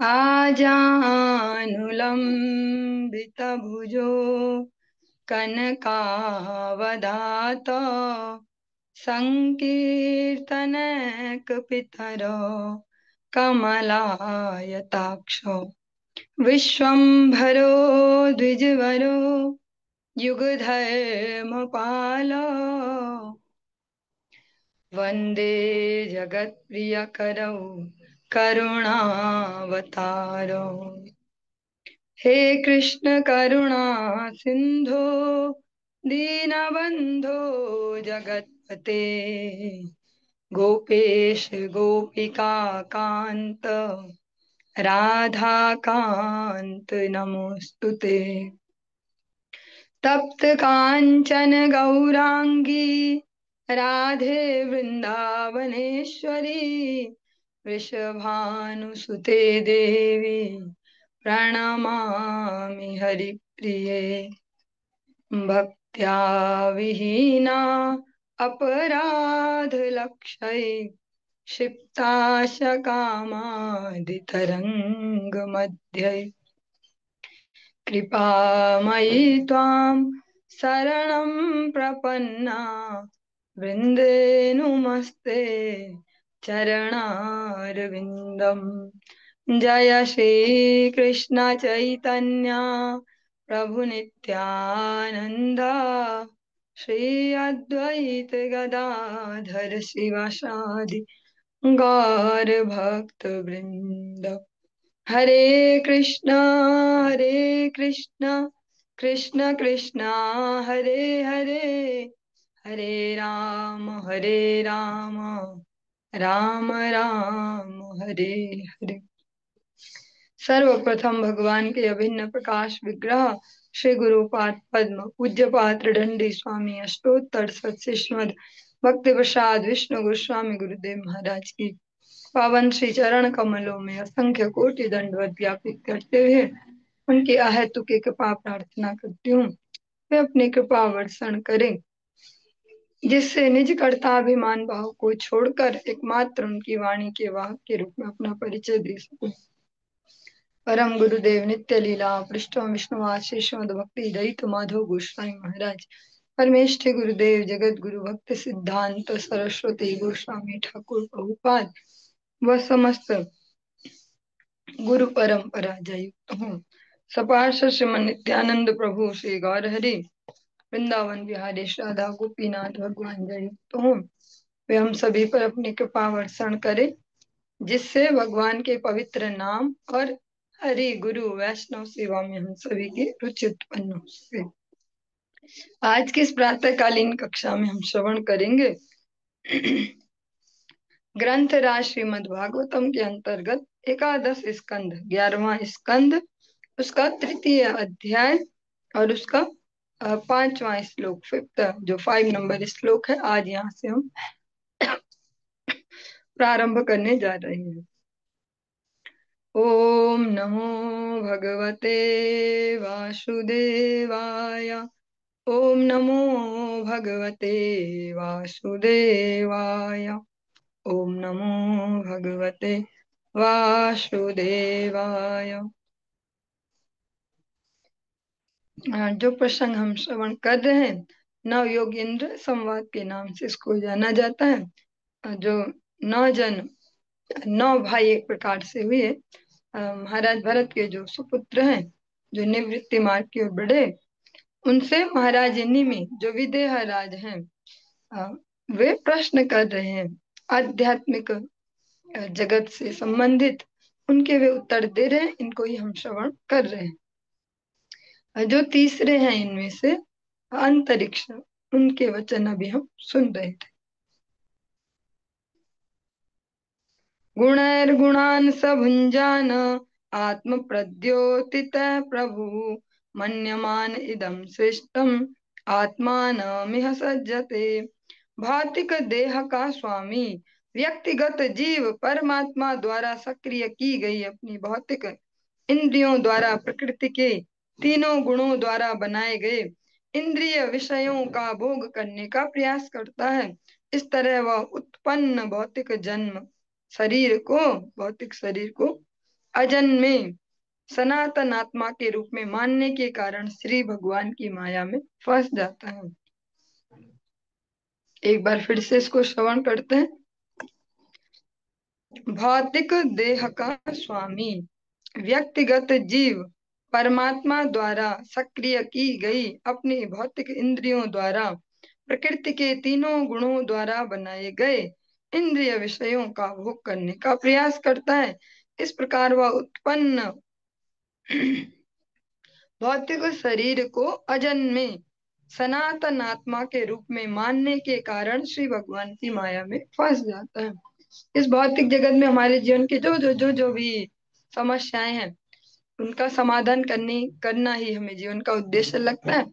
आजानुलम्बितभुजो कनकावदात संकीर्तनैकपितरो कमलायताक्षो विश्वम्भरो द्विजवरो युगधर्मपालो वन्दे जगत्प्रियकरौ करुणावतारो। हे कृष्ण करुणा सिंधो दीनबंधो जगत्पते गोपेश गोपिका कांत राधा कांत नमोस्तुते। तप्त कांचन गौरांगी राधे वृंदावनेश्वरी वृषभानुसुते देवी प्रणमामि हरिप्रिये। भक्त्या विहीना अपराधलक्षये क्षिप्ताशकामादितरङ्गमध्ये कृपामयि त्वां शरणं प्रपन्ना वृन्दे नुमस्ते चरणारविन्दम्। जय श्री कृष्ण चैतन्य प्रभु नित्यानंद श्री अद्वैत गदाधर शिवासादि गौर भक्त वृंद। हरे कृष्ण कृष्ण कृष्ण हरे हरे हरे राम राम राम हरे हरे। सर्वप्रथम भगवान के अभिन्न प्रकाश विग्रह श्री गुरुपाद पद्म पूज्य पात्र दंडी स्वामी अष्टोत्तर सत्सिष्णुद भक्ति प्रसाद विष्णु गोस्वामी गुरुदेव महाराज की पावन श्री चरण कमलों में असंख्य कोटि दंडवत ज्ञापित करते हुए उनकी अहेतुक कृपा प्रार्थना करती हूँ। वे अपनी कृपा वर्षण करें जिससे निज कर्ताभिमान भाव को छोड़कर एकमात्र उनकी वाणी के वाहक के रूप में अपना परिचय दे सकूं। परम गुरुदेव नित्य लीला पृष्ठम विष्णुवाद श्रीमद भक्ति दयित माधव गोस्वामी महाराज परमेष्ठि गुरुदेव जगत गुरु भक्ति सिद्धांत सरस्वती गोस्वामी ठाकुर प्रभुपाद व समस्त गुरु परंपरा जयुक्त हूँ। सपार्षद श्रीमन नित्यानंद प्रभु श्री गौर हरि वृंदावन बिहारी राधा गोपीनाथ भगवान जयुक्त हूँ। वे हम सभी पर अपनी कृपा वर्षण करे जिससे भगवान के पवित्र नाम और हरि गुरु वैष्णव सेवा में हम सभी की रुचि उत्पन्न हो सके। आज की इस प्रातःकालीन कक्षा में हम श्रवण करेंगे ग्रंथ राज श्रीमद् भागवतम के अंतर्गत एकादश स्कंद 11वां स्कंद उसका तृतीय अध्याय और उसका 5वां श्लोक फिफ्थ जो 5 नंबर श्लोक है। आज यहाँ से हम प्रारंभ करने जा रहे हैं। ओम नमो भगवते वासुदेवाय ओम नमो भगवते वासुदेवाय ओम नमो भगवते वासुदेवाय। जो प्रसंग हम श्रवण कर रहे हैं नव योगेंद्र संवाद के नाम से इसको जाना जाता है। जो 9 जन 9 भाई एक प्रकार से हुए महाराज भरत के जो सुपुत्र हैं जो निवृत्ति मार्ग की ओर बढ़े उनसे महाराज निमि जो विदेह राज हैं वे प्रश्न कर रहे हैं आध्यात्मिक जगत से संबंधित उनके वे उत्तर दे रहे हैं। इनको ही हम श्रवण कर रहे हैं। जो तीसरे हैं इनमें से अंतरिक्ष उनके वचन अभी हम सुन रहे थे। गुणैर्गुणान् स भुञ्जान आत्म प्रद्योतित प्रभु मन्यमान इदं श्रेष्ठम आत्मानमिह सज्जते। भौतिक देह का स्वामी व्यक्तिगत जीव परमात्मा द्वारा सक्रिय की गई अपनी भौतिक इंद्रियों द्वारा प्रकृति के तीनों गुणों द्वारा बनाए गए इंद्रिय विषयों का भोग करने का प्रयास करता है। इस तरह वह उत्पन्न भौतिक शरीर को अजन्मे सनातन आत्मा के रूप में मानने के कारण श्री भगवान की माया में फंस जाता है। एक बार फिर से इसको श्रवण करते हैं। भौतिक देह का स्वामी व्यक्तिगत जीव परमात्मा द्वारा सक्रिय की गई अपनी भौतिक इंद्रियों द्वारा प्रकृति के तीनों गुणों द्वारा बनाए गए इंद्रिय विषयों का भोग करने का प्रयास करता है। इस प्रकार वह उत्पन्न भौतिक शरीर को अजन्मे सनातन आत्मा के रूप में मानने के कारण श्री भगवान की माया में फंस जाता है। इस भौतिक जगत में हमारे जीवन के जो भी समस्याएं हैं उनका समाधान करना ही हमें जीवन का उद्देश्य लगता है।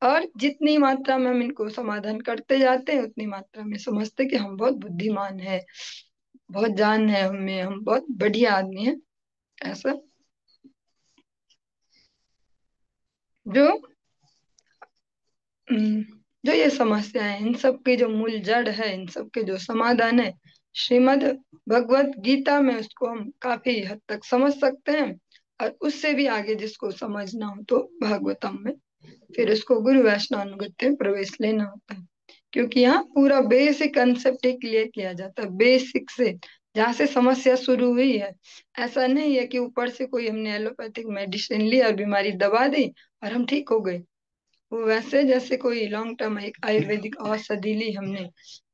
और जितनी मात्रा में हम इनको समाधान करते जाते हैं उतनी मात्रा में समझते कि हम बहुत बुद्धिमान है, बहुत जान है हमें, हम बहुत बढ़िया आदमी है। ऐसा जो हम्म, जो ये समस्या है इन सब के जो मूल जड़ है, इन सब के जो समाधान है श्रीमद् भगवत गीता में उसको हम काफी हद तक समझ सकते हैं। और उससे भी आगे जिसको समझना हो तो भागवतम में फिर उसको गुरु वैष्णवानुगत्य में प्रवेश लेना होता है। क्योंकि यहाँ पूरा बेसिक कंसेप्ट ही क्लियर किया जाता है, बेसिक से जहाँ से समस्या शुरू हुई है। ऐसा नहीं है कि ऊपर से कोई हमने एलोपैथिक मेडिसिन ली और बीमारी दबा दी और हम ठीक हो गए। वो वैसे जैसे कोई लॉन्ग टर्म एक आयुर्वेदिक औषधि ली हमने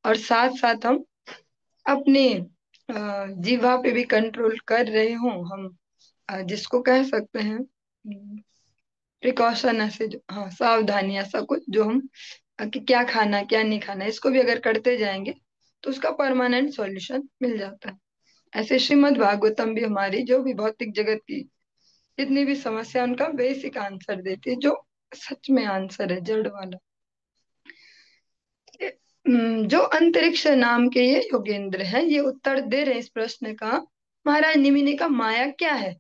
और साथ साथ हम अपने जीवा पे भी कंट्रोल कर रहे हो हम, जिसको कह सकते हैं प्रिकॉशन, ऐसे जो हाँ सावधानी ऐसा कुछ जो हम कि क्या खाना क्या नहीं खाना इसको भी अगर करते जाएंगे तो उसका परमानेंट सॉल्यूशन मिल जाता है। ऐसे श्रीमद् भागवतम भी हमारी जो भी भौतिक जगत की जितनी भी समस्या उनका बेसिक आंसर देती है, जो सच में आंसर है जड़ वाला। जो अंतरिक्ष नाम के ये योगेंद्र हैं ये उत्तर दे रहे हैं इस प्रश्न का, महाराज निमिनी का माया क्या है।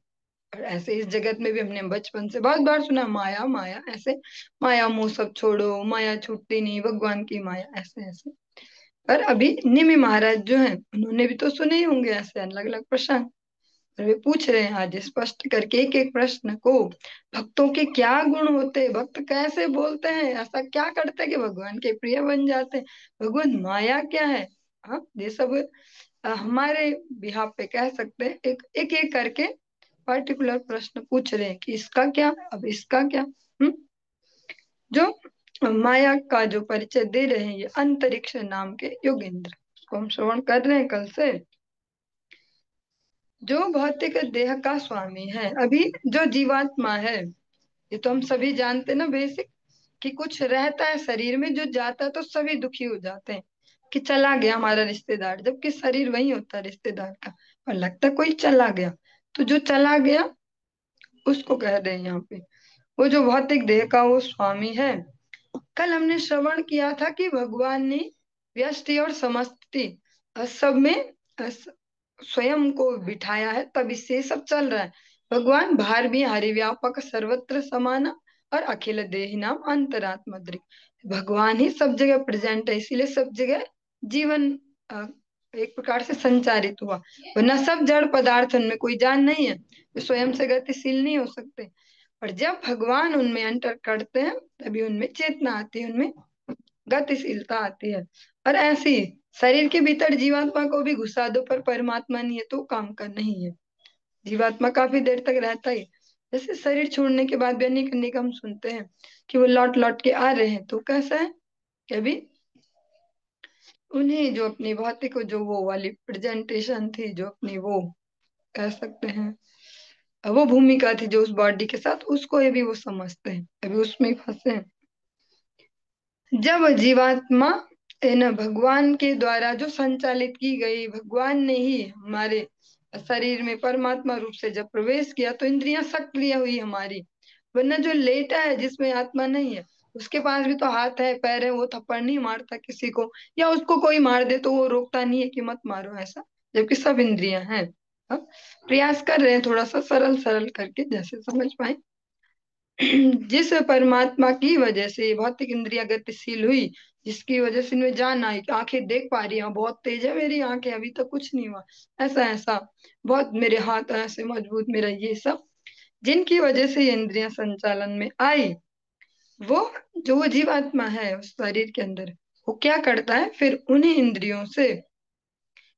और ऐसे इस जगत में भी हमने बचपन से बहुत बार सुना माया माया, ऐसे माया मोह सब छोड़ो, माया छूटती नहीं, भगवान की माया, ऐसे ऐसे। पर अभी निमि महाराज जो हैं उन्होंने भी तो सुने ही होंगे ऐसे अलग अलग प्रश्न। और वे पूछ रहे हैं आज स्पष्ट करके एक एक प्रश्न को, भक्तों के क्या गुण होते हैं, भक्त कैसे बोलते हैं, ऐसा क्या करते हैं कि भगवान के प्रिय बन जाते हैं, भगवान माया क्या है। हाँ ये सब हमारे बिहाफ पे कह सकते हैं, एक एक करके पर्टिकुलर प्रश्न पूछ रहे हैं कि इसका क्या, अब इसका क्या। जो माया का जो परिचय दे रहे हैं ये अंतरिक्ष नाम के योगेंद्र, उसको हम श्रवण कर रहे हैं कल से। जो भौतिक देह का स्वामी है, अभी जो जीवात्मा है ये तो हम सभी जानते हैं ना बेसिक, कि कुछ रहता है शरीर में जो जाता है तो सभी दुखी हो जाते हैं कि चला गया हमारा रिश्तेदार, जबकि शरीर वही होता है रिश्तेदार का, और लगता है कोई चला गया। तो जो चला गया उसको कह रहे हैं यहाँ पे वो जो भौतिक देह का वो स्वामी है। कल हमने श्रवण किया था कि भगवान ने व्यष्टि और समष्टि सब में स्वयं को बिठाया है, तब इससे सब चल रहा है। भगवान भार भी हरि व्यापक सर्वत्र समान और अखिल देहि नाम अंतरात्मा दृक्। भगवान ही सब जगह प्रेजेंट है, इसीलिए सब जगह जीवन एक प्रकार से संचारित हुआ। वरना सब जड़ पदार्थ, उनमें कोई जान नहीं है, वे स्वयं से गतिशील नहीं हो सकते। और जब भगवान उनमें एंटर करते हैं तभी उनमें चेतना आती है, उनमें गतिशीलता आती है। और ऐसी शरीर के भीतर जीवात्मा को भी घुसा दो पर परमात्मा नहीं है तो काम का नहीं है। जीवात्मा काफी देर तक रहता ही, जैसे शरीर छोड़ने के बाद भी अनेक अनेक हम सुनते हैं कि वो लौट लौट के आ रहे हैं, तो कैसा है कि अभी उन्हें जो अपनी भौतिक जो वो वाली प्रेजेंटेशन थी, जो अपनी वो कह सकते हैं वो भूमिका थी जो उस बॉडी के साथ, उसको ये भी वो समझते हैं, अभी उसमें ही फंसे हैं। जब जीवात्मा इन भगवान के द्वारा जो संचालित की गई, भगवान ने ही हमारे शरीर में परमात्मा रूप से जब प्रवेश किया तो इंद्रियां सक्रिय हुई हमारी। वरना जो लेटा है जिसमें आत्मा नहीं है उसके पास भी तो हाथ है पैर है, वो थप्पड़ नहीं मारता किसी को, या उसको कोई मार दे तो वो रोकता नहीं है कि मत मारो ऐसा, जबकि सब इंद्रियां हैं। अब प्रयास कर रहे हैं थोड़ा सा सरल सरल करके जैसे समझ पाए। जिस परमात्मा की वजह से ये भौतिक इंद्रिया गतिशील हुई, जिसकी वजह से इनमें जान आई, कि आंखें देख पा रही हैं, बहुत तेज है मेरी आंखें, अभी तक कुछ नहीं हुआ, ऐसा ऐसा, बहुत मेरे हाथ ऐसे मजबूत, मेरा ये सब, जिनकी वजह से ये इंद्रियां संचालन में आई, वो जो वो जीवात्मा है उस शरीर के अंदर, वो क्या करता है फिर, उन्हीं इंद्रियों से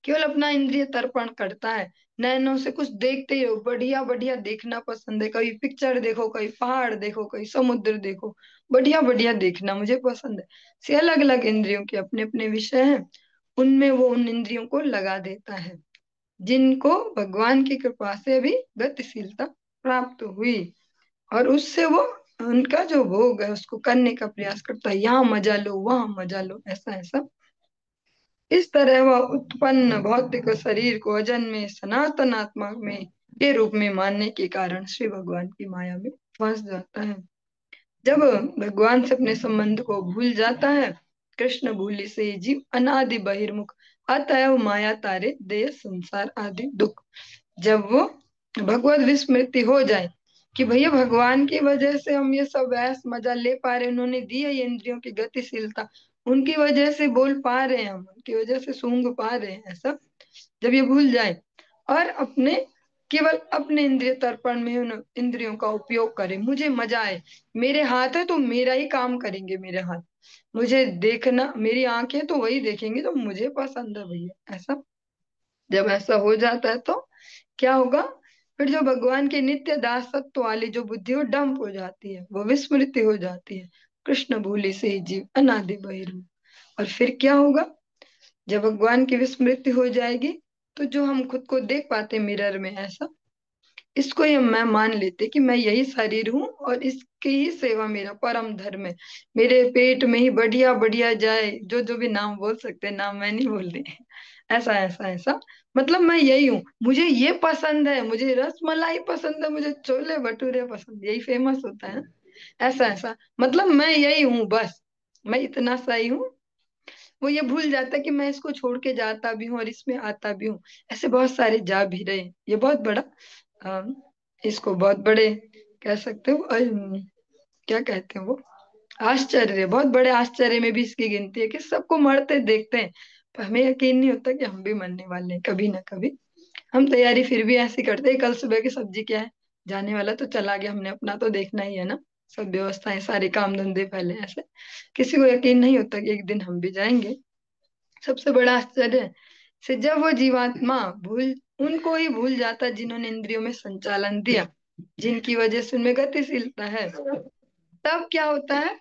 केवल अपना इंद्रिय तर्पण करता है। नैनों से कुछ देखते ही हो, बढ़िया बढ़िया देखना पसंद है, कभी पिक्चर देखो, कभी पहाड़ देखो, कभी समुद्र देखो, बढ़िया बढ़िया देखना मुझे पसंद है। से अलग अलग इंद्रियों के अपने अपने विषय हैं, उनमें वो उन इंद्रियों को लगा देता है, जिनको भगवान की कृपा से भी गतिशीलता प्राप्त हुई, और उससे वो उनका जो भोग है उसको करने का प्रयास करता है, यहाँ मजा लो, वहां मजा लो, ऐसा ऐसा। इस तरह वह उत्पन्न भौतिक शरीर को अजन्मे सनातन आत्मा में के रूप में मानने के कारण श्री भगवान की माया में फंस जाता है। जब भगवान से अपने संबंध को भूल जाता है, कृष्ण भूलि से जीव अनादि बहिर्मुख, अतएव माया तारे देह संसार आदि दुख। जब वो भगवत विस्मृति हो जाए, कि भैया भगवान की वजह से हम ये सब ऐस मजा ले पा रहे हैं, उन्होंने दी है ये इंद्रियों की गतिशीलता, उनकी वजह से बोल पा रहे हैं हम, उनकी वजह से सूंघ पा रहे हैं, ऐसा जब ये भूल जाए, और अपने केवल अपने इंद्रिय तर्पण में उन इंद्रियों का उपयोग करें, मुझे मजा आए, मेरे हाथ है तो मेरा ही काम करेंगे मेरे हाथ, मुझे देखना, मेरी आंखें तो वही देखेंगे तो मुझे पसंद है भैया, ऐसा जब ऐसा हो जाता है तो क्या होगा, फिर जो भगवान के नित्य दासत्व वाली जो बुद्धि, वो डंप हो जाती है, वो विस्मृति हो जाती है, कृष्ण भूलि से ही जीव अनादि बहिर्मुख। और फिर क्या होगा, जब भगवान की विस्मृति हो जाएगी, तो जो हम खुद को देख पाते मिरर में ऐसा, इसको ये मैं मान लेते कि मैं यही शरीर हूँ, और इसकी ही सेवा मेरा परम धर्म है, मेरे पेट में ही बढ़िया बढ़िया जाए, जो जो भी नाम बोल सकते हैं, नाम मैं नहीं बोल रही, ऐसा ऐसा ऐसा, मतलब मैं यही हूँ, मुझे ये पसंद है, मुझे रस मलाई पसंद है, मुझे छोले भटूरे पसंद, यही फेमस होता है, ऐसा ऐसा, मतलब मैं यही हूँ बस, मैं इतना सही हूँ। वो ये भूल जाता है कि मैं इसको छोड़ के जाता भी हूँ और इसमें आता भी हूँ, ऐसे बहुत सारे जा भी रहे, ये बहुत बड़ा अम, इसको बहुत बड़े कह सकते हो, क्या कहते हैं वो, आश्चर्य, बहुत बड़े आश्चर्य में भी इसकी गिनती है, कि सबको मरते देखते हैं, पर हमें यकीन नहीं होता कि हम भी मरने वाले हैं कभी ना कभी। हम तैयारी फिर भी ऐसी करते हैं, कल सुबह की सब्जी क्या है, जाने वाला तो चला गया, हमने अपना तो देखना ही है ना, सब व्यवस्थाएं सारे काम धंधे पहले ऐसे, किसी को यकीन नहीं होता कि एक दिन हम भी जाएंगे। सबसे बड़ा आश्चर्य से जब वो जीवात्मा भूल उनको ही भूल जाता जिन्होंने इंद्रियों में संचालन दिया, जिनकी वजह से उनमें गतिशीलता है, तब क्या होता है,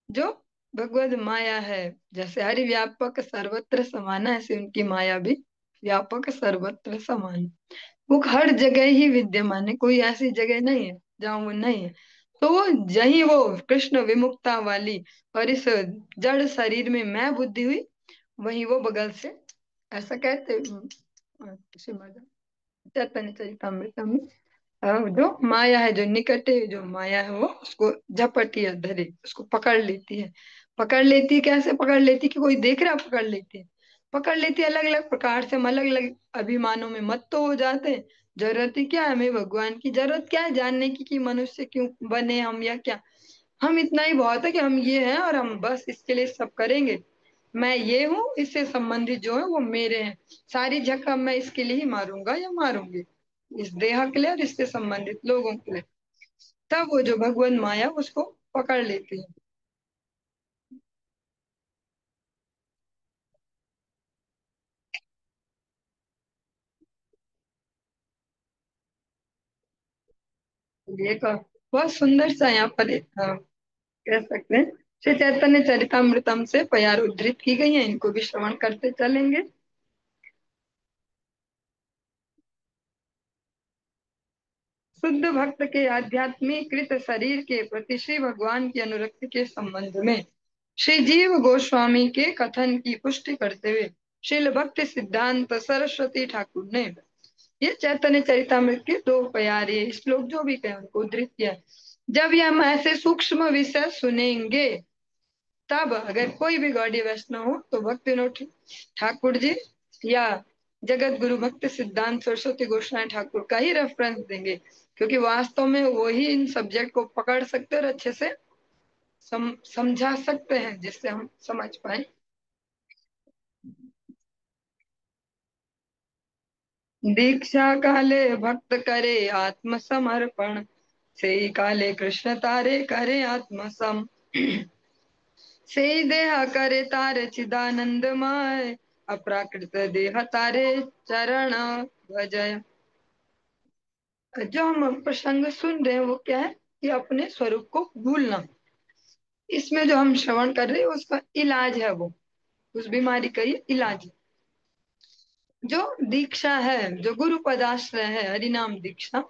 जो भगवत माया है, जैसे हरि व्यापक सर्वत्र समान है, ऐसे उनकी माया भी व्यापक सर्वत्र समान, वो हर जगह ही विद्यमान है, कोई ऐसी जगह नहीं है जहाँ वो नहीं है। तो वो जही वो कृष्ण विमुक्ता वाली, और इस जड़ शरीर में मैं बुद्धि हुई, वही वो बगल से ऐसा कहते चैतन्य चरितमृत में, जो माया है, जो निकट है, जो माया है, वो उसको झपटी है, धरे उसको पकड़ लेती है। पकड़ लेती है, कैसे पकड़ लेती है, कि कोई देख रहा है, पकड़ लेती है, पकड़ लेती है अलग अलग प्रकार से, हम अलग अलग अभिमानों में मत तो हो जाते हैं। जरूरत ही क्या है हमें, भगवान की जरूरत क्या है जानने की, कि मनुष्य क्यों बने हम, या क्या, हम इतना ही बहुत है कि हम ये हैं, और हम बस इसके लिए सब करेंगे, मैं ये हूँ, इससे संबंधित जो है वो मेरे हैं, सारी झक्का मैं इसके लिए ही मारूंगा या मारूंगी, इस देह के लिए और इससे संबंधित लोगों के लिए, तब वो जो भगवान माया उसको पकड़ लेती है। ये का बहुत सुंदर सा यहाँ पर कह सकते हैं, श्री चैतन्य चरितमृतम से प्यार उद्धृत की गई है, इनको भी श्रवण करते चलेंगे। शुद्ध भक्त के आध्यात्मिकृत शरीर के प्रति श्री भगवान की अनुरक्ति के संबंध में श्री जीव गोस्वामी के कथन की पुष्टि करते हुए श्रील भक्ति सिद्धांत सरस्वती ठाकुर ने ये चैतन्य चरितमृत के दो प्यारे श्लोक जो भी कहे उनको उद्धृत किया। जब ये हम ऐसे सूक्ष्म विषय सुनेंगे, तब अगर कोई भी गौड़ी वैष्णव हो तो भक्ति विनोद ठाकुर जी, या जगत गुरु भक्ति सिद्धांत सरस्वती गोस्वामी ठाकुर का ही रेफरेंस देंगे, क्योंकि वास्तव में वो ही इन सब्जेक्ट को पकड़ सकते और अच्छे से समझा सकते हैं, जिससे हम समझ पाए। दीक्षा काले भक्त करे आत्मसमर्पण, से काले कृष्ण तारे करे आत्मसम, से देह करे तारे चिदानंदमय, अप्राकृत देह तारे चरण भजय। जो हम प्रसंग सुन रहे हैं वो क्या है कि अपने स्वरूप को भूलना। इसमें जो हम श्रवण कर रहे हैं उसका इलाज है, वो उस बीमारी का ही इलाज है। जो दीक्षा है, जो गुरु पदाश्रय है, हरिनाम दीक्षा,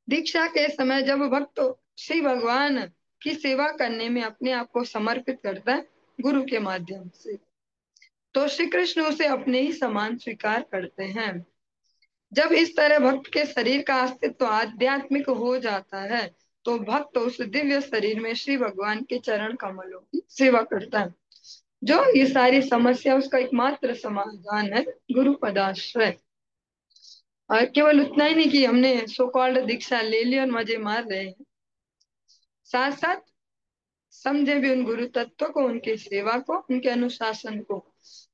दीक्षा के समय जब भक्त श्री भगवान की सेवा करने में अपने आप को समर्पित करता है गुरु के माध्यम से, तो श्री कृष्ण उसे अपने ही समान स्वीकार करते हैं। जब इस तरह भक्त के शरीर का अस्तित्व आध्यात्मिक हो जाता है, तो भक्त उस दिव्य शरीर में श्री भगवान के चरण कमलों की सेवा करता है। जो ये सारी समस्या, उसका एकमात्र समाधान है गुरु पदाश्रय। और केवल उतना ही नहीं कि हमने सो कॉल्ड दीक्षा ले ली और मजे मार रहे हैं, साथ साथ समझे भी उन गुरु तत्व को, उनकी सेवा को, उनके अनुशासन को।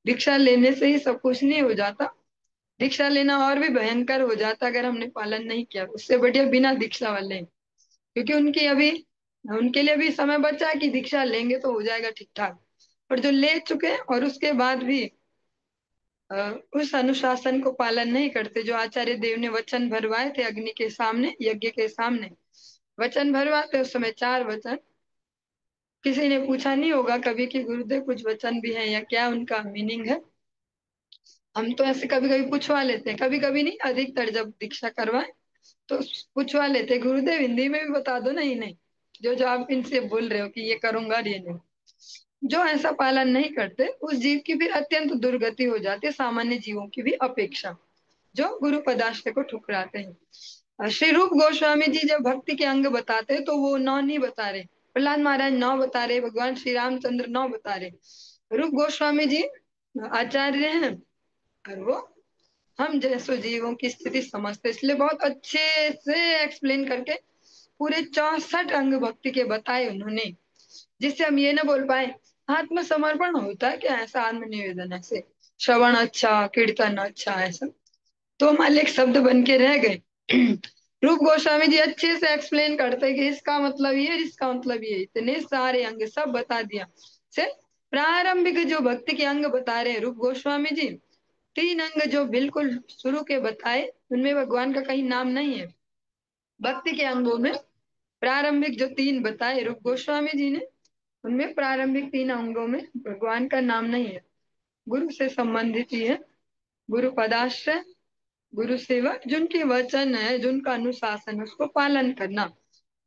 दीक्षा लेने से ही सब कुछ नहीं हो जाता, दीक्षा लेना और भी भयंकर हो जाता अगर हमने पालन नहीं किया। उससे बढ़िया बिना दीक्षा वाले हैं, क्योंकि उनके लिए अभी समय बचा है कि दीक्षा लेंगे तो हो जाएगा ठीक ठाक। पर जो ले चुके हैं और उसके बाद भी उस अनुशासन को पालन नहीं करते, जो आचार्य देव ने वचन भरवाए थे अग्नि के सामने, यज्ञ के सामने वचन भरवाते, उस समय 4 वचन, किसी ने पूछा नहीं होगा कभी कि गुरुदेव कुछ वचन भी हैं या क्या उनका मीनिंग है। हम तो ऐसे कभी कभी पूछवा लेते हैं, कभी कभी नहीं, अधिकतर जब दीक्षा करवाए तो पूछवा लेते हैं, गुरुदेव हिंदी में भी बता दो ना। ही नहीं, जो जो आप इनसे बोल रहे हो कि ये करूंगा और ये नहीं, जो ऐसा पालन नहीं करते उस जीव की फिर अत्यंत दुर्गति हो जाती है, सामान्य जीवों की भी अपेक्षा, जो गुरु पदाश्रय को ठुकराते हैं। श्री रूप गोस्वामी जी जब भक्ति के अंग बताते हैं तो वो 9 नहीं बता रहे, प्रहलाद महाराज 9 बता रहे, भगवान श्री रामचंद्र 9 बता रहे। रूप गोस्वामी जी आचार्य हैं और वो हम जैसो जीवों की स्थिति समझते, इसलिए बहुत अच्छे से एक्सप्लेन करके पूरे 64 अंग भक्ति के बताए उन्होंने, जिससे हम ये ना बोल पाए आत्मसमर्पण होता है क्या, ऐसा आत्मनिवेदन, ऐसे श्रवण अच्छा, कीर्तन अच्छा, ऐसा तो हमारे एक शब्द बन के रह गए। रूप गोस्वामी जी अच्छे से एक्सप्लेन करते कि इसका मतलब ये, इसका मतलब ये, इतने सारे अंग सब बता दिया। से प्रारंभिक जो भक्ति के अंग बता रहे हैं रूप गोस्वामी जी, 3 अंग जो बिल्कुल शुरू के बताए, उनमें भगवान का कहीं नाम नहीं है। भक्ति के अंगों में प्रारंभिक जो 3 बताए रूप गोस्वामी जी ने, उनमें प्रारंभिक 3 अंगों में भगवान का नाम नहीं है, गुरु से संबंधित ही है। गुरु पदाश्रय, गुरु सेवा, जिनके वचन है, जिनका अनुशासन है, उसको पालन करना,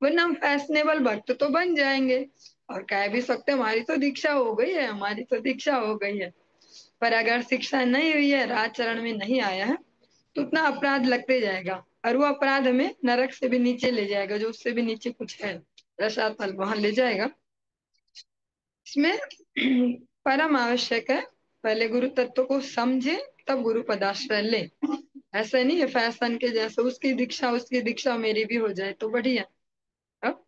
वरना हम फैशनेबल भक्त तो बन जाएंगे और कह भी सकते हैं, हमारी तो दीक्षा हो गई है, हमारी तो दीक्षा हो गई है। पर अगर शिक्षा नहीं हुई है, आचरण में नहीं आया है, तो उतना अपराध लगते जाएगा और वो अपराध हमें नरक से भी नीचे ले जाएगा, जो उससे भी नीचे कुछ है, रसातल, वहां ले जाएगा। इसमें परम आवश्यक है पहले गुरु तत्व को समझे, तब गुरु पदाश्रय ले। ऐसा नहीं है फैशन के जैसे उसकी दीक्षा मेरी भी हो जाए तो बढ़िया। अब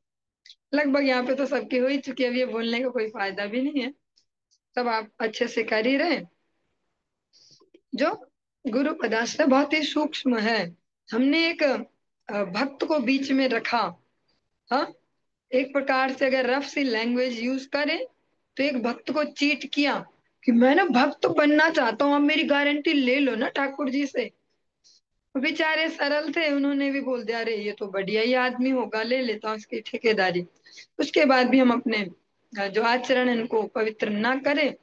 लगभग यहाँ पे तो सबकी हो ही चुकी है, अब ये बोलने का कोई फायदा भी नहीं है, सब आप अच्छे से कर ही रहे। जो गुरु पदाश्रय बहुत ही सूक्ष्म है। हमने एक भक्त को बीच में रखा, हाँ, एक प्रकार से अगर रफ सी लैंग्वेज यूज करें तो एक भक्त को चीट किया कि मैं ना भक्त बनना चाहता हूँ, अब मेरी गारंटी ले लो ना ठाकुर जी से। बेचारे सरल थे, उन्होंने भी बोल दिया अरे ये तो बढ़िया ही आदमी होगा, ले लेता हूँ इसकी ठेकेदारी। उसके बाद भी हम अपने जो आचरण है इनको पवित्र ना करें,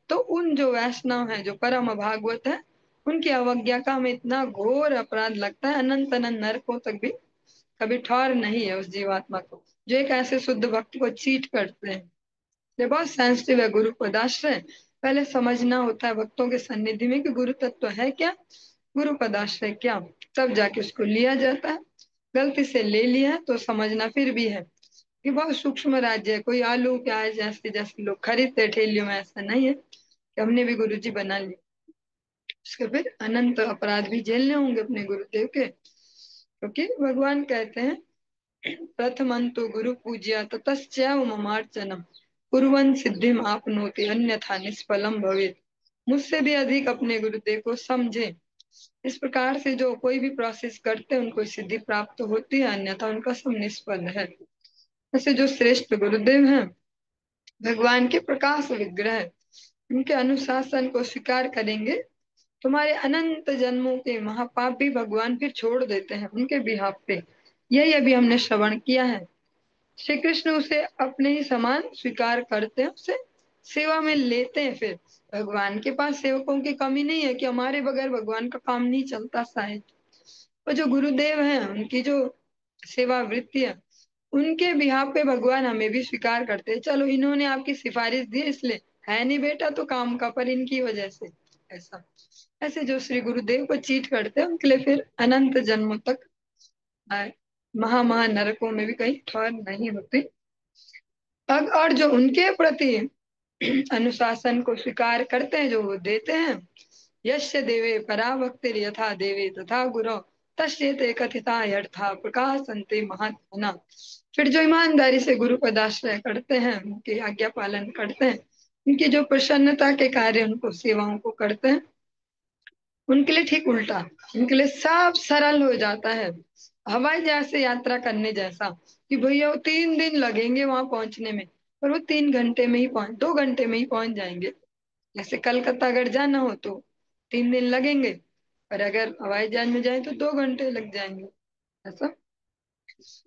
तो उन जो वैष्णव है, जो परम भागवत है, उनकी अवज्ञा का हमें इतना घोर अपराध लगता है, अनंत अनंत नरकों तक भी कभी ठौर नहीं है उस जीवात्मा को, जो एक ऐसे शुद्ध भक्त को चीट करते हैं। ये बहुत सेंसिटिव है गुरु पदाश्रय। पहले समझना होता है भक्तों के सन्निधि में कि गुरु तत्व है क्या, गुरु पदाश्रय क्या, तब जाके उसको लिया जाता है। गलती से ले लिया है तो समझना फिर भी है कि बहुत सूक्ष्म राज्य है, कोई आलू प्याज जैसे जैसे लोग खरीदते ठेलियों में, ऐसा नहीं है कि हमने भी गुरु जी बना लिया। उसके फिर अनंत अपराध भी झेलने होंगे अपने गुरुदेव के, क्योंकि भगवान कहते हैं प्रथमंतु गुरु पूज्या ततश्चैव ममार्चनम कुर्वन् सिद्धिम आपनोति अन्यथा निष्फलम भवेत्। मुझसे भी अधिक अपने गुरुदेव को समझे। इस प्रकार से जो कोई भी प्रोसेस करते हैं उनको सिद्धि प्राप्त होती है, अन्यथा उनका सब निष्फल है। ऐसे जो श्रेष्ठ गुरुदेव हैं भगवान के प्रकाश विग्रह, उनके अनुशासन को स्वीकार करेंगे, तुम्हारे अनंत जन्मों के महापाप भी भगवान फिर छोड़ देते हैं उनके बिहाफ पे। यही अभी हमने श्रवण किया है। श्री कृष्ण उसे अपने ही समान स्वीकार करते हैं, उसे सेवा में लेते हैं। फिर भगवान के पास सेवकों की कमी नहीं है कि हमारे बगैर भगवान का काम नहीं चलता शायद। और जो गुरुदेव हैं उनकी जो सेवा वृत्ति है, उनके बिहाफ पे भगवान हमें भी स्वीकार करते हैं। चलो इन्होंने आपकी सिफारिश दी इसलिए, है नहीं बेटा तो काम का, पर इनकी वजह से ऐसा। ऐसे जो श्री गुरुदेव को चीट करते हैं उनके लिए फिर अनंत जन्मों तक महा महा नरकों में भी कहीं ठहर नहीं होती। और जो उनके प्रति अनुशासन को स्वीकार करते हैं, जो वो देते हैं, यस्य देवे पराभक्तिर यथा देवे तथा गुरु तस्येते कथिता यथा प्रकाशन्ते महात्मना। फिर जो ईमानदारी से गुरु पदाश्रय करते हैं, उनकी आज्ञा पालन करते हैं, उनकी जो प्रसन्नता के कार्य उनको सेवाओं को करते हैं, उनके लिए ठीक उल्टा, उनके लिए सब सरल हो जाता है। हवाई जहाज से यात्रा करने जैसा, कि भैया वो 3 दिन लगेंगे वहां पहुंचने में, पर वो 3 घंटे में ही 2 घंटे में ही पहुंच जाएंगे। जैसे कलकत्ता अगर जाना हो तो 3 दिन लगेंगे, पर अगर हवाई जहाज में जाए तो 2 घंटे लग जाएंगे। ऐसा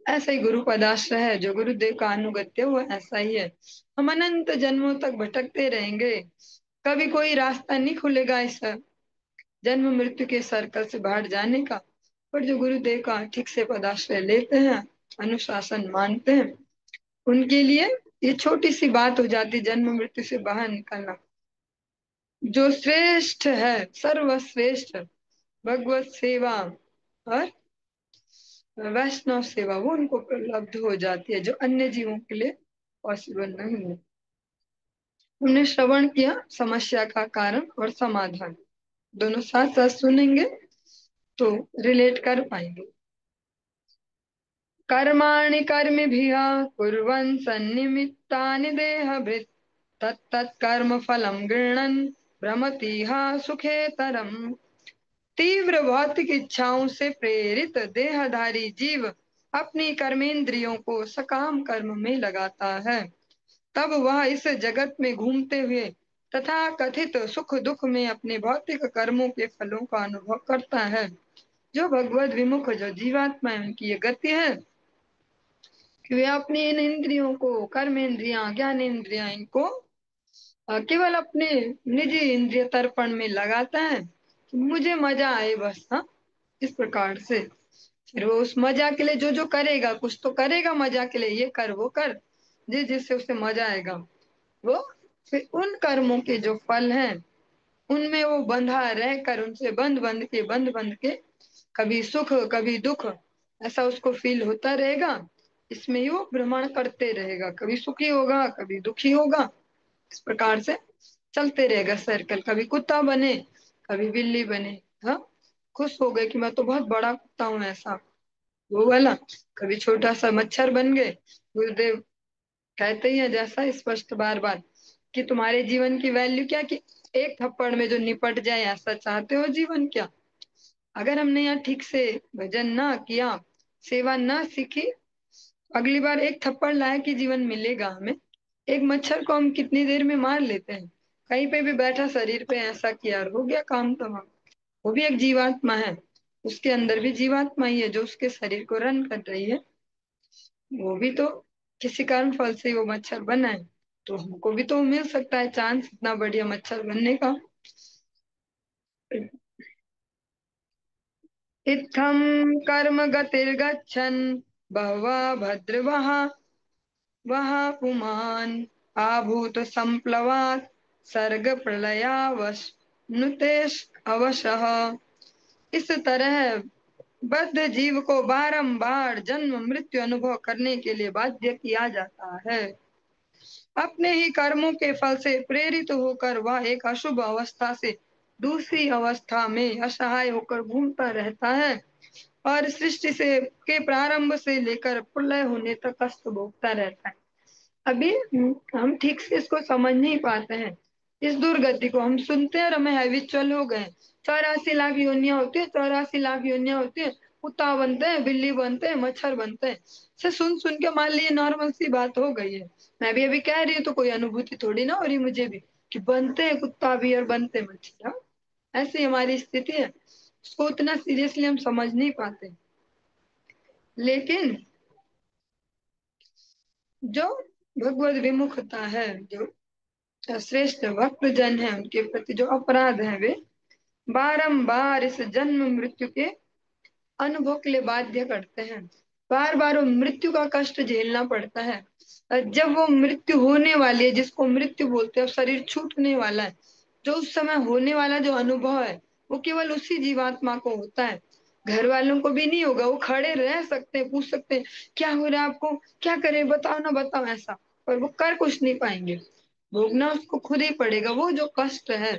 ऐसा ही गुरु पदाश्रय है, जो गुरुदेव का अनुगत्य वो ऐसा ही है। हम अनंत जन्मों तक भटकते रहेंगे, कभी कोई रास्ता नहीं खुलेगा इस जन्म मृत्यु के सर्कल से बाहर जाने का। पर जो गुरुदेव का ठीक से पदाश्रय लेते हैं, अनुशासन मानते हैं, उनके लिए ये छोटी सी बात हो जाती, जन्म मृत्यु से बाहर निकलना। जो श्रेष्ठ है, सर्वश्रेष्ठ भगवत सेवा और वैष्णव सेवा, वो उनको उपलब्ध हो जाती है, जो अन्य जीवों के लिए पॉसिबल नहीं है। हमने श्रवण किया समस्या का कारण और समाधान, दोनों साथ साथ सुनेंगे तो रिलेट कर पाएंगे। कर्माणि कर्मभिः कुर्वन् सन्निमित्तानि देहभृत् तत्तत् कर्म फलं गृह्णन् भ्रमतीह सुखेतरम्। तीव्र भौतिक इच्छाओं से प्रेरित देहधारी जीव अपनी कर्मेंद्रियों को सकाम कर्म में लगाता है, तब वह इस जगत में घूमते हुए तथा कथित सुख दुख में अपने भौतिक कर्मों के फलों का अनुभव करता है। जो भगवत विमुख जो जीवात्मा है, उनकी ये गति है कि वे अपनी इन इंद्रियों को, कर्मेंद्रियां ज्ञानेन्द्रियां, इनको केवल अपने निजी इंद्रिय तर्पण में लगाता है कि मुझे मजा आए बस। हाँ, इस प्रकार से फिर वो उस मजा के लिए जो जो करेगा, कुछ तो करेगा मजा के लिए, ये कर वो कर, जिससे उसे मजा आएगा वो फिर उन कर्मों के जो फल हैं उनमें वो बंधा रहकर, उनसे बंध बंध के कभी सुख कभी दुख ऐसा उसको फील होता रहेगा। इसमें ही वो भ्रमण करते रहेगा, कभी सुखी होगा कभी दुखी होगा, इस प्रकार से चलते रहेगा सर्कल। कभी कुत्ता बने कभी बिल्ली बने। हाँ, खुश हो गए कि मैं तो बहुत बड़ा कुत्ता हूँ, ऐसा वो वाला। कभी छोटा सा मच्छर बन गए। गुरुदेव कहते ही है जैसा स्पष्ट बार बार कि तुम्हारे जीवन की वैल्यू क्या, कि एक थप्पड़ में जो निपट जाए, ऐसा चाहते हो जीवन क्या? अगर हमने यहाँ ठीक से भजन ना किया, सेवा ना सीखी, अगली बार एक थप्पड़ लायक ही जीवन मिलेगा हमें। एक मच्छर को हम कितनी देर में मार लेते हैं, कहीं पे भी बैठा शरीर पे ऐसा किया और हो गया काम तमाम। वो भी एक जीवात्मा है, उसके अंदर भी जीवात्मा ही है जो उसके शरीर को रन कर रही है। वो भी तो किसी कारण फल से वो मच्छर बना है, तो हमको भी तो मिल सकता है चांस इतना बढ़िया मच्छर बनने का। इत्थम कर्म गतिर्गच्छन् बहवः भद्रवः वः पुमान् आभूत संप्लवात् सर्ग प्रलयावनुतेष अवशः। इस तरह बद्ध जीव को बारंबार जन्म मृत्यु अनुभव करने के लिए बाध्य किया जाता है। अपने ही कर्मों के फल से प्रेरित होकर वह एक अशुभ अवस्था से दूसरी अवस्था में असहाय होकर घूमता रहता है और सृष्टि से के प्रारंभ से लेकर प्रलय होने तक कष्ट भोगता रहता है। अभी हम ठीक से इसको समझ नहीं पाते हैं। इस दुर्गति को हम सुनते हैं और हमें हैबिचुअल हो गए। 84 लाख योनियां होती है, 84 लाख योनियां होती है। कुत्ता बनते हैं, बिल्ली बनते हैं, मच्छर बनते हैं। से सुन सुन के मान लीजिए नॉर्मल सी बात हो गई है। मैं भी अभी कह रही हूँ तो कोई अनुभूति थोड़ी ना हो रही मुझे भी कि बनते हैं कुत्ता भी और बनते हैं मच्छर। हाँ? ऐसी हमारी स्थिति है। उसको उतना सीरियसली हम समझ नहीं पाते। लेकिन जो भगवत विमुखता है, जो श्रेष्ठ भक्त जन है, उनके प्रति जो अपराध है वे बारंबार इस जन्म मृत्यु के अनुभव के लिए बाध्य करते हैं। बार बार वो मृत्यु का कष्ट झेलना पड़ता है। जब वो मृत्यु होने वाली है, जिसको मृत्यु बोलते हैं, शरीर छूटने वाला है, जो उस समय होने वाला जो अनुभव है वो केवल उसी जीवात्मा को होता है। घर वालों को भी नहीं होगा। वो खड़े रह सकते हैं, पूछ सकते हैं क्या हो रहा है आपको, क्या करें, बताओ ना बताओ, ऐसा। पर वो कर कुछ नहीं पाएंगे। भोगना उसको खुद ही पड़ेगा वो जो कष्ट है।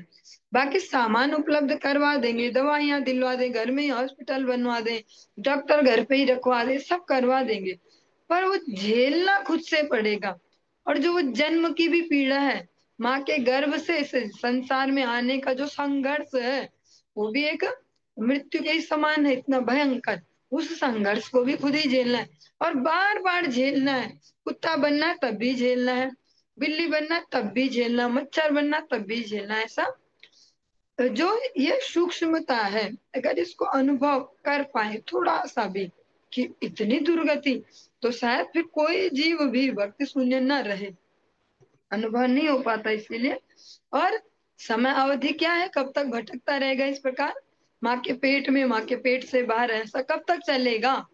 बाकी सामान उपलब्ध करवा देंगे, दवाइयां दिलवा दें, घर में ही हॉस्पिटल बनवा दें, डॉक्टर घर पे ही रखवा दें, सब करवा देंगे। पर वो झेलना खुद से पड़ेगा। और जो वो जन्म की भी पीड़ा है, माँ के गर्भ से इस संसार में आने का जो संघर्ष है, वो भी एक मृत्यु के ही समान है, इतना भयंकर। उस संघर्ष को भी खुद ही झेलना है और बार बार झेलना है। कुत्ता बनना है तब भी झेलना है, बिल्ली बनना तब भी झेलना, मच्छर बनना तब भी झेलना। ऐसा जो ये सूक्ष्मता है, अगर इसको अनुभव कर पाए थोड़ा सा भी कि इतनी दुर्गति, तो शायद फिर कोई जीव भी भक्ति शून्य न रहे। अनुभव नहीं हो पाता इसीलिए। और समय अवधि क्या है, कब तक भटकता रहेगा इस प्रकार माँ के पेट में, माँ के पेट से बाहर, ऐसा कब तक चलेगा।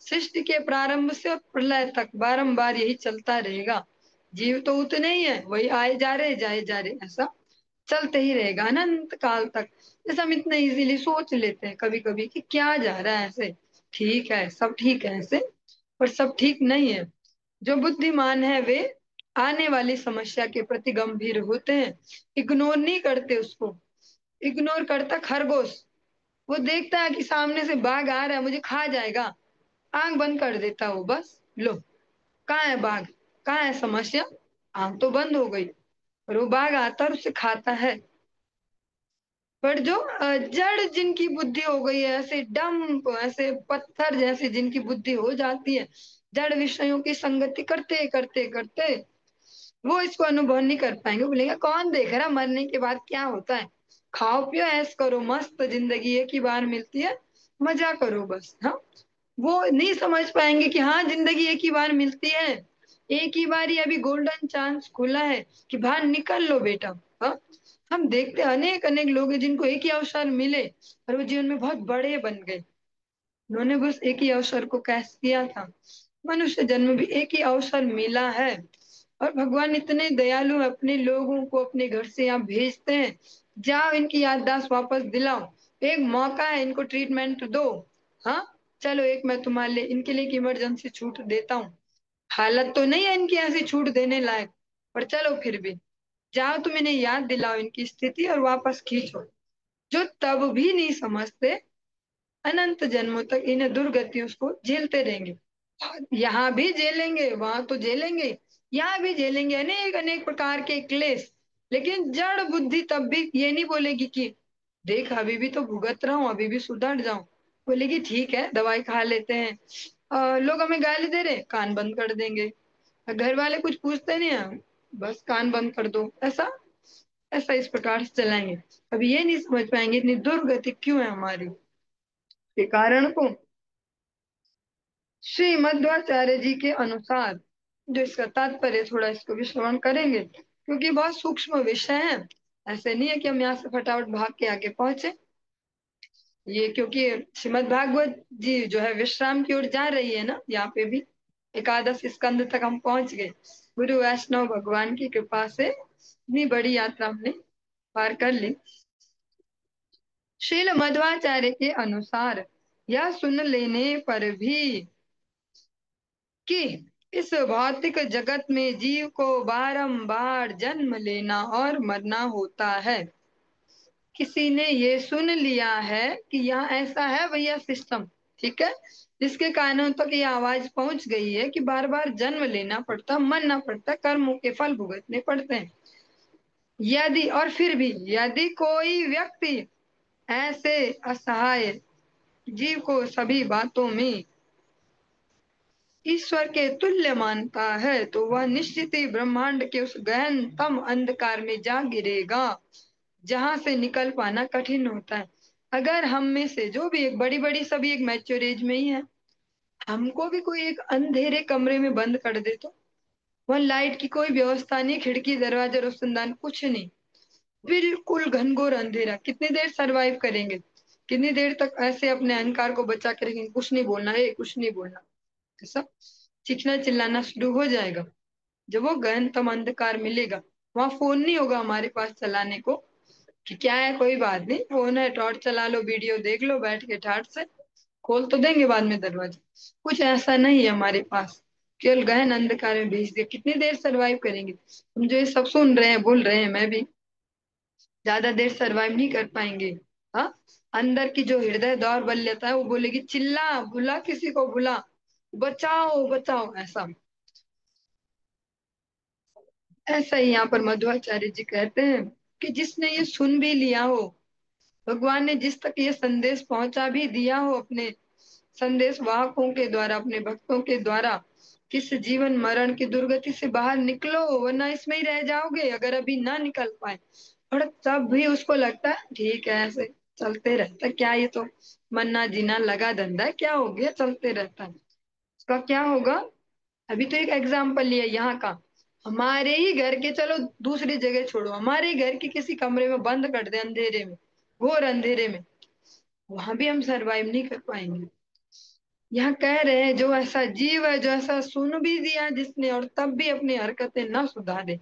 सृष्टि के प्रारंभ से और प्रलय तक बारंबार यही चलता रहेगा। जीव तो उतने ही है, वही आए जा रहे जाए जा रहे, ऐसा चलते ही रहेगा अनंत काल तक। जैसे हम इतना इजीली सोच लेते हैं कभी कभी कि क्या जा रहा है ऐसे, ठीक है सब ठीक है ऐसे, पर सब ठीक नहीं है। जो बुद्धिमान है वे आने वाली समस्या के प्रति गंभीर होते हैं, इग्नोर नहीं करते उसको। इग्नोर करता खरगोश, वो देखता है कि सामने से बाघ आ रहा है, मुझे खा जाएगा, आंख बंद कर देता वो, बस लो, कहाँ है बाघ, कहाँ है समस्या, आंख तो बंद हो गई। और वो बाघ आता है और उसे खाता है। पर जो जड़ जिनकी बुद्धि हो गई है, ऐसे डम्प, ऐसे पत्थर जैसी जिनकी बुद्धि हो जाती है, जड़ विषयों की संगति करते करते करते, वो इसको अनुभव नहीं कर पाएंगे। बोलेंगे कौन देख रहा, मरने के बाद क्या होता है, खाओ पियो ऐश करो, मस्त जिंदगी एक ही बार मिलती है, मजा करो बस। हाँ, वो नहीं समझ पाएंगे कि हाँ जिंदगी एक ही बार मिलती है, एक ही बार ही अभी गोल्डन चांस खुला है कि बाहर निकल लो बेटा। हाँ, हम देखते हैं अनेक अनेक लोग हैं जिनको एक ही अवसर मिले और वो जीवन में बहुत बड़े बन गए। उन्होंने बस एक ही अवसर को कैच किया था। मनुष्य जन्म भी एक ही अवसर मिला है और भगवान इतने दयालु हैं, अपने लोगों को अपने घर से यहाँ भेजते हैं। जाओ इनकी याददाश्त वापस दिलाओ, एक मौका है, इनको ट्रीटमेंट दो। हाँ, चलो एक मैं तुम्हारे लिए इनके लिए इमरजेंसी छूट देता हूँ। हालत तो नहीं है इनकी ऐसी छूट देने लायक, पर चलो फिर भी जाओ, तुम इन्हें याद दिलाओ इनकी स्थिति और वापस खींचो। जो तब भी नहीं समझते, अनंत जन्मों तक इन दुर्गतियों को झेलते रहेंगे। यहाँ भी झेलेंगे, वहां तो झेलेंगे, यहाँ भी झेलेंगे अनेक अनेक प्रकार के क्लेश। लेकिन जड़ बुद्धि तब भी ये नहीं बोलेगी कि देख अभी भी तो भुगत रहा हूँ, अभी भी सुधर जाऊं। बोलेगी ठीक है दवाई खा लेते हैं। लोग हमें गाली दे रहे, कान बंद कर देंगे। घर वाले कुछ पूछते नहीं है, बस कान बंद कर दो। ऐसा ऐसा इस प्रकार से चलाएंगे। अभी ये नहीं समझ पाएंगे इतनी दुर्गति क्यों है हमारी, के कारण को श्री मध्वाचार्य जी के अनुसार, जो इसका तात्पर्य थोड़ा इसको भी श्रवण करेंगे क्योंकि बहुत सूक्ष्म विषय है। ऐसे नहीं है कि हम यहाँ से फटाफट भाग के आगे पहुंचे। ये क्योंकि श्रीमद् भागवत जी जो है विश्राम की ओर जा रही है ना, यहाँ पे भी एकादश स्कंद तक हम पहुंच गए। गुरु वैष्णव भगवान की कृपा से इतनी बड़ी यात्रा हमने पार कर ली। श्रील मध्वाचार्य के अनुसार यह सुन लेने पर भी कि इस भौतिक जगत में जीव को बारंबार जन्म लेना और मरना होता है, किसी ने ये सुन लिया है कि यहाँ ऐसा है भैया सिस्टम, ठीक है, जिसके कानों तक ये आवाज पहुंच गई है कि बार बार जन्म लेना पड़ता, मरना पड़ता, कर्मों के फल भुगतने पड़ते हैं। यदि और फिर भी यदि कोई व्यक्ति ऐसे असहाय जीव को सभी बातों में ईश्वर के तुल्य मानता है तो वह निश्चित ही ब्रह्मांड के उस गहनतम अंधकार में जा गिरेगा जहां से निकल पाना कठिन होता है। अगर हम में से जो भी एक बड़ी बड़ी सभी एक मैच्योर एज में ही है, हमको भी कोई एक अंधेरे कमरे में बंद कर दे तो वह लाइट की कोई व्यवस्था नहीं, खिड़की दरवाजा रोशनदान कुछ नहीं, बिल्कुल घनघोर अंधेरा, कितनी देर सरवाइव करेंगे, कितनी देर तक ऐसे अपने अहंकार को बचा के रखेंगे, कुछ नहीं बोलना है, कुछ नहीं बोलना, तो सब चीखना चिल्लाना शुरू हो जाएगा। जब वो गहनतम अंधकार मिलेगा, वहां फोन नहीं होगा हमारे पास चलाने को कि क्या है कोई बात नहीं, फोन है टॉर्च चला लो, वीडियो देख लो बैठ के ठाट से, खोल तो देंगे बाद में दरवाजा, कुछ ऐसा नहीं है हमारे पास। केवल गहन अंधकार में भेज दिया, कितनी देर सरवाइव करेंगे। हम जो ये सब सुन रहे हैं बोल रहे हैं, मैं भी ज्यादा देर सरवाइव नहीं कर पाएंगे। हाँ, अंदर की जो हृदय दौर बल्यता है वो बोलेगी चिल्ला, बुला किसी को बुला, बचाओ बचाओ, ऐसा। ऐसा ही यहाँ पर मध्वाचार्य जी कहते हैं कि जिसने ये सुन भी लिया हो, भगवान ने जिस तक ये संदेश पहुंचा भी दिया हो अपने संदेश वाहकों के द्वारा, अपने भक्तों के द्वारा, किस जीवन मरण की दुर्गति से बाहर निकलो वरना इसमें ही रह जाओगे, अगर अभी ना निकल पाए, और तब भी उसको लगता है ठीक है ऐसे चलते रहता है, क्या ये तो मरना जीना लगा धंधा है, क्या हो गया, चलते रहता है, उसका क्या होगा। अभी तो एक एग्जाम्पल लिया यहाँ का, हमारे ही घर के, चलो दूसरी जगह छोड़ो, हमारे ही घर के किसी कमरे में बंद कर दे अंधेरे में, घोर अंधेरे में, वहां भी हम सरवाइव नहीं कर पाएंगे। यहाँ कह रहे हैं जो ऐसा जीव है, जो ऐसा सुन भी दिया जिसने और तब भी अपनी हरकतें ना सुधारे,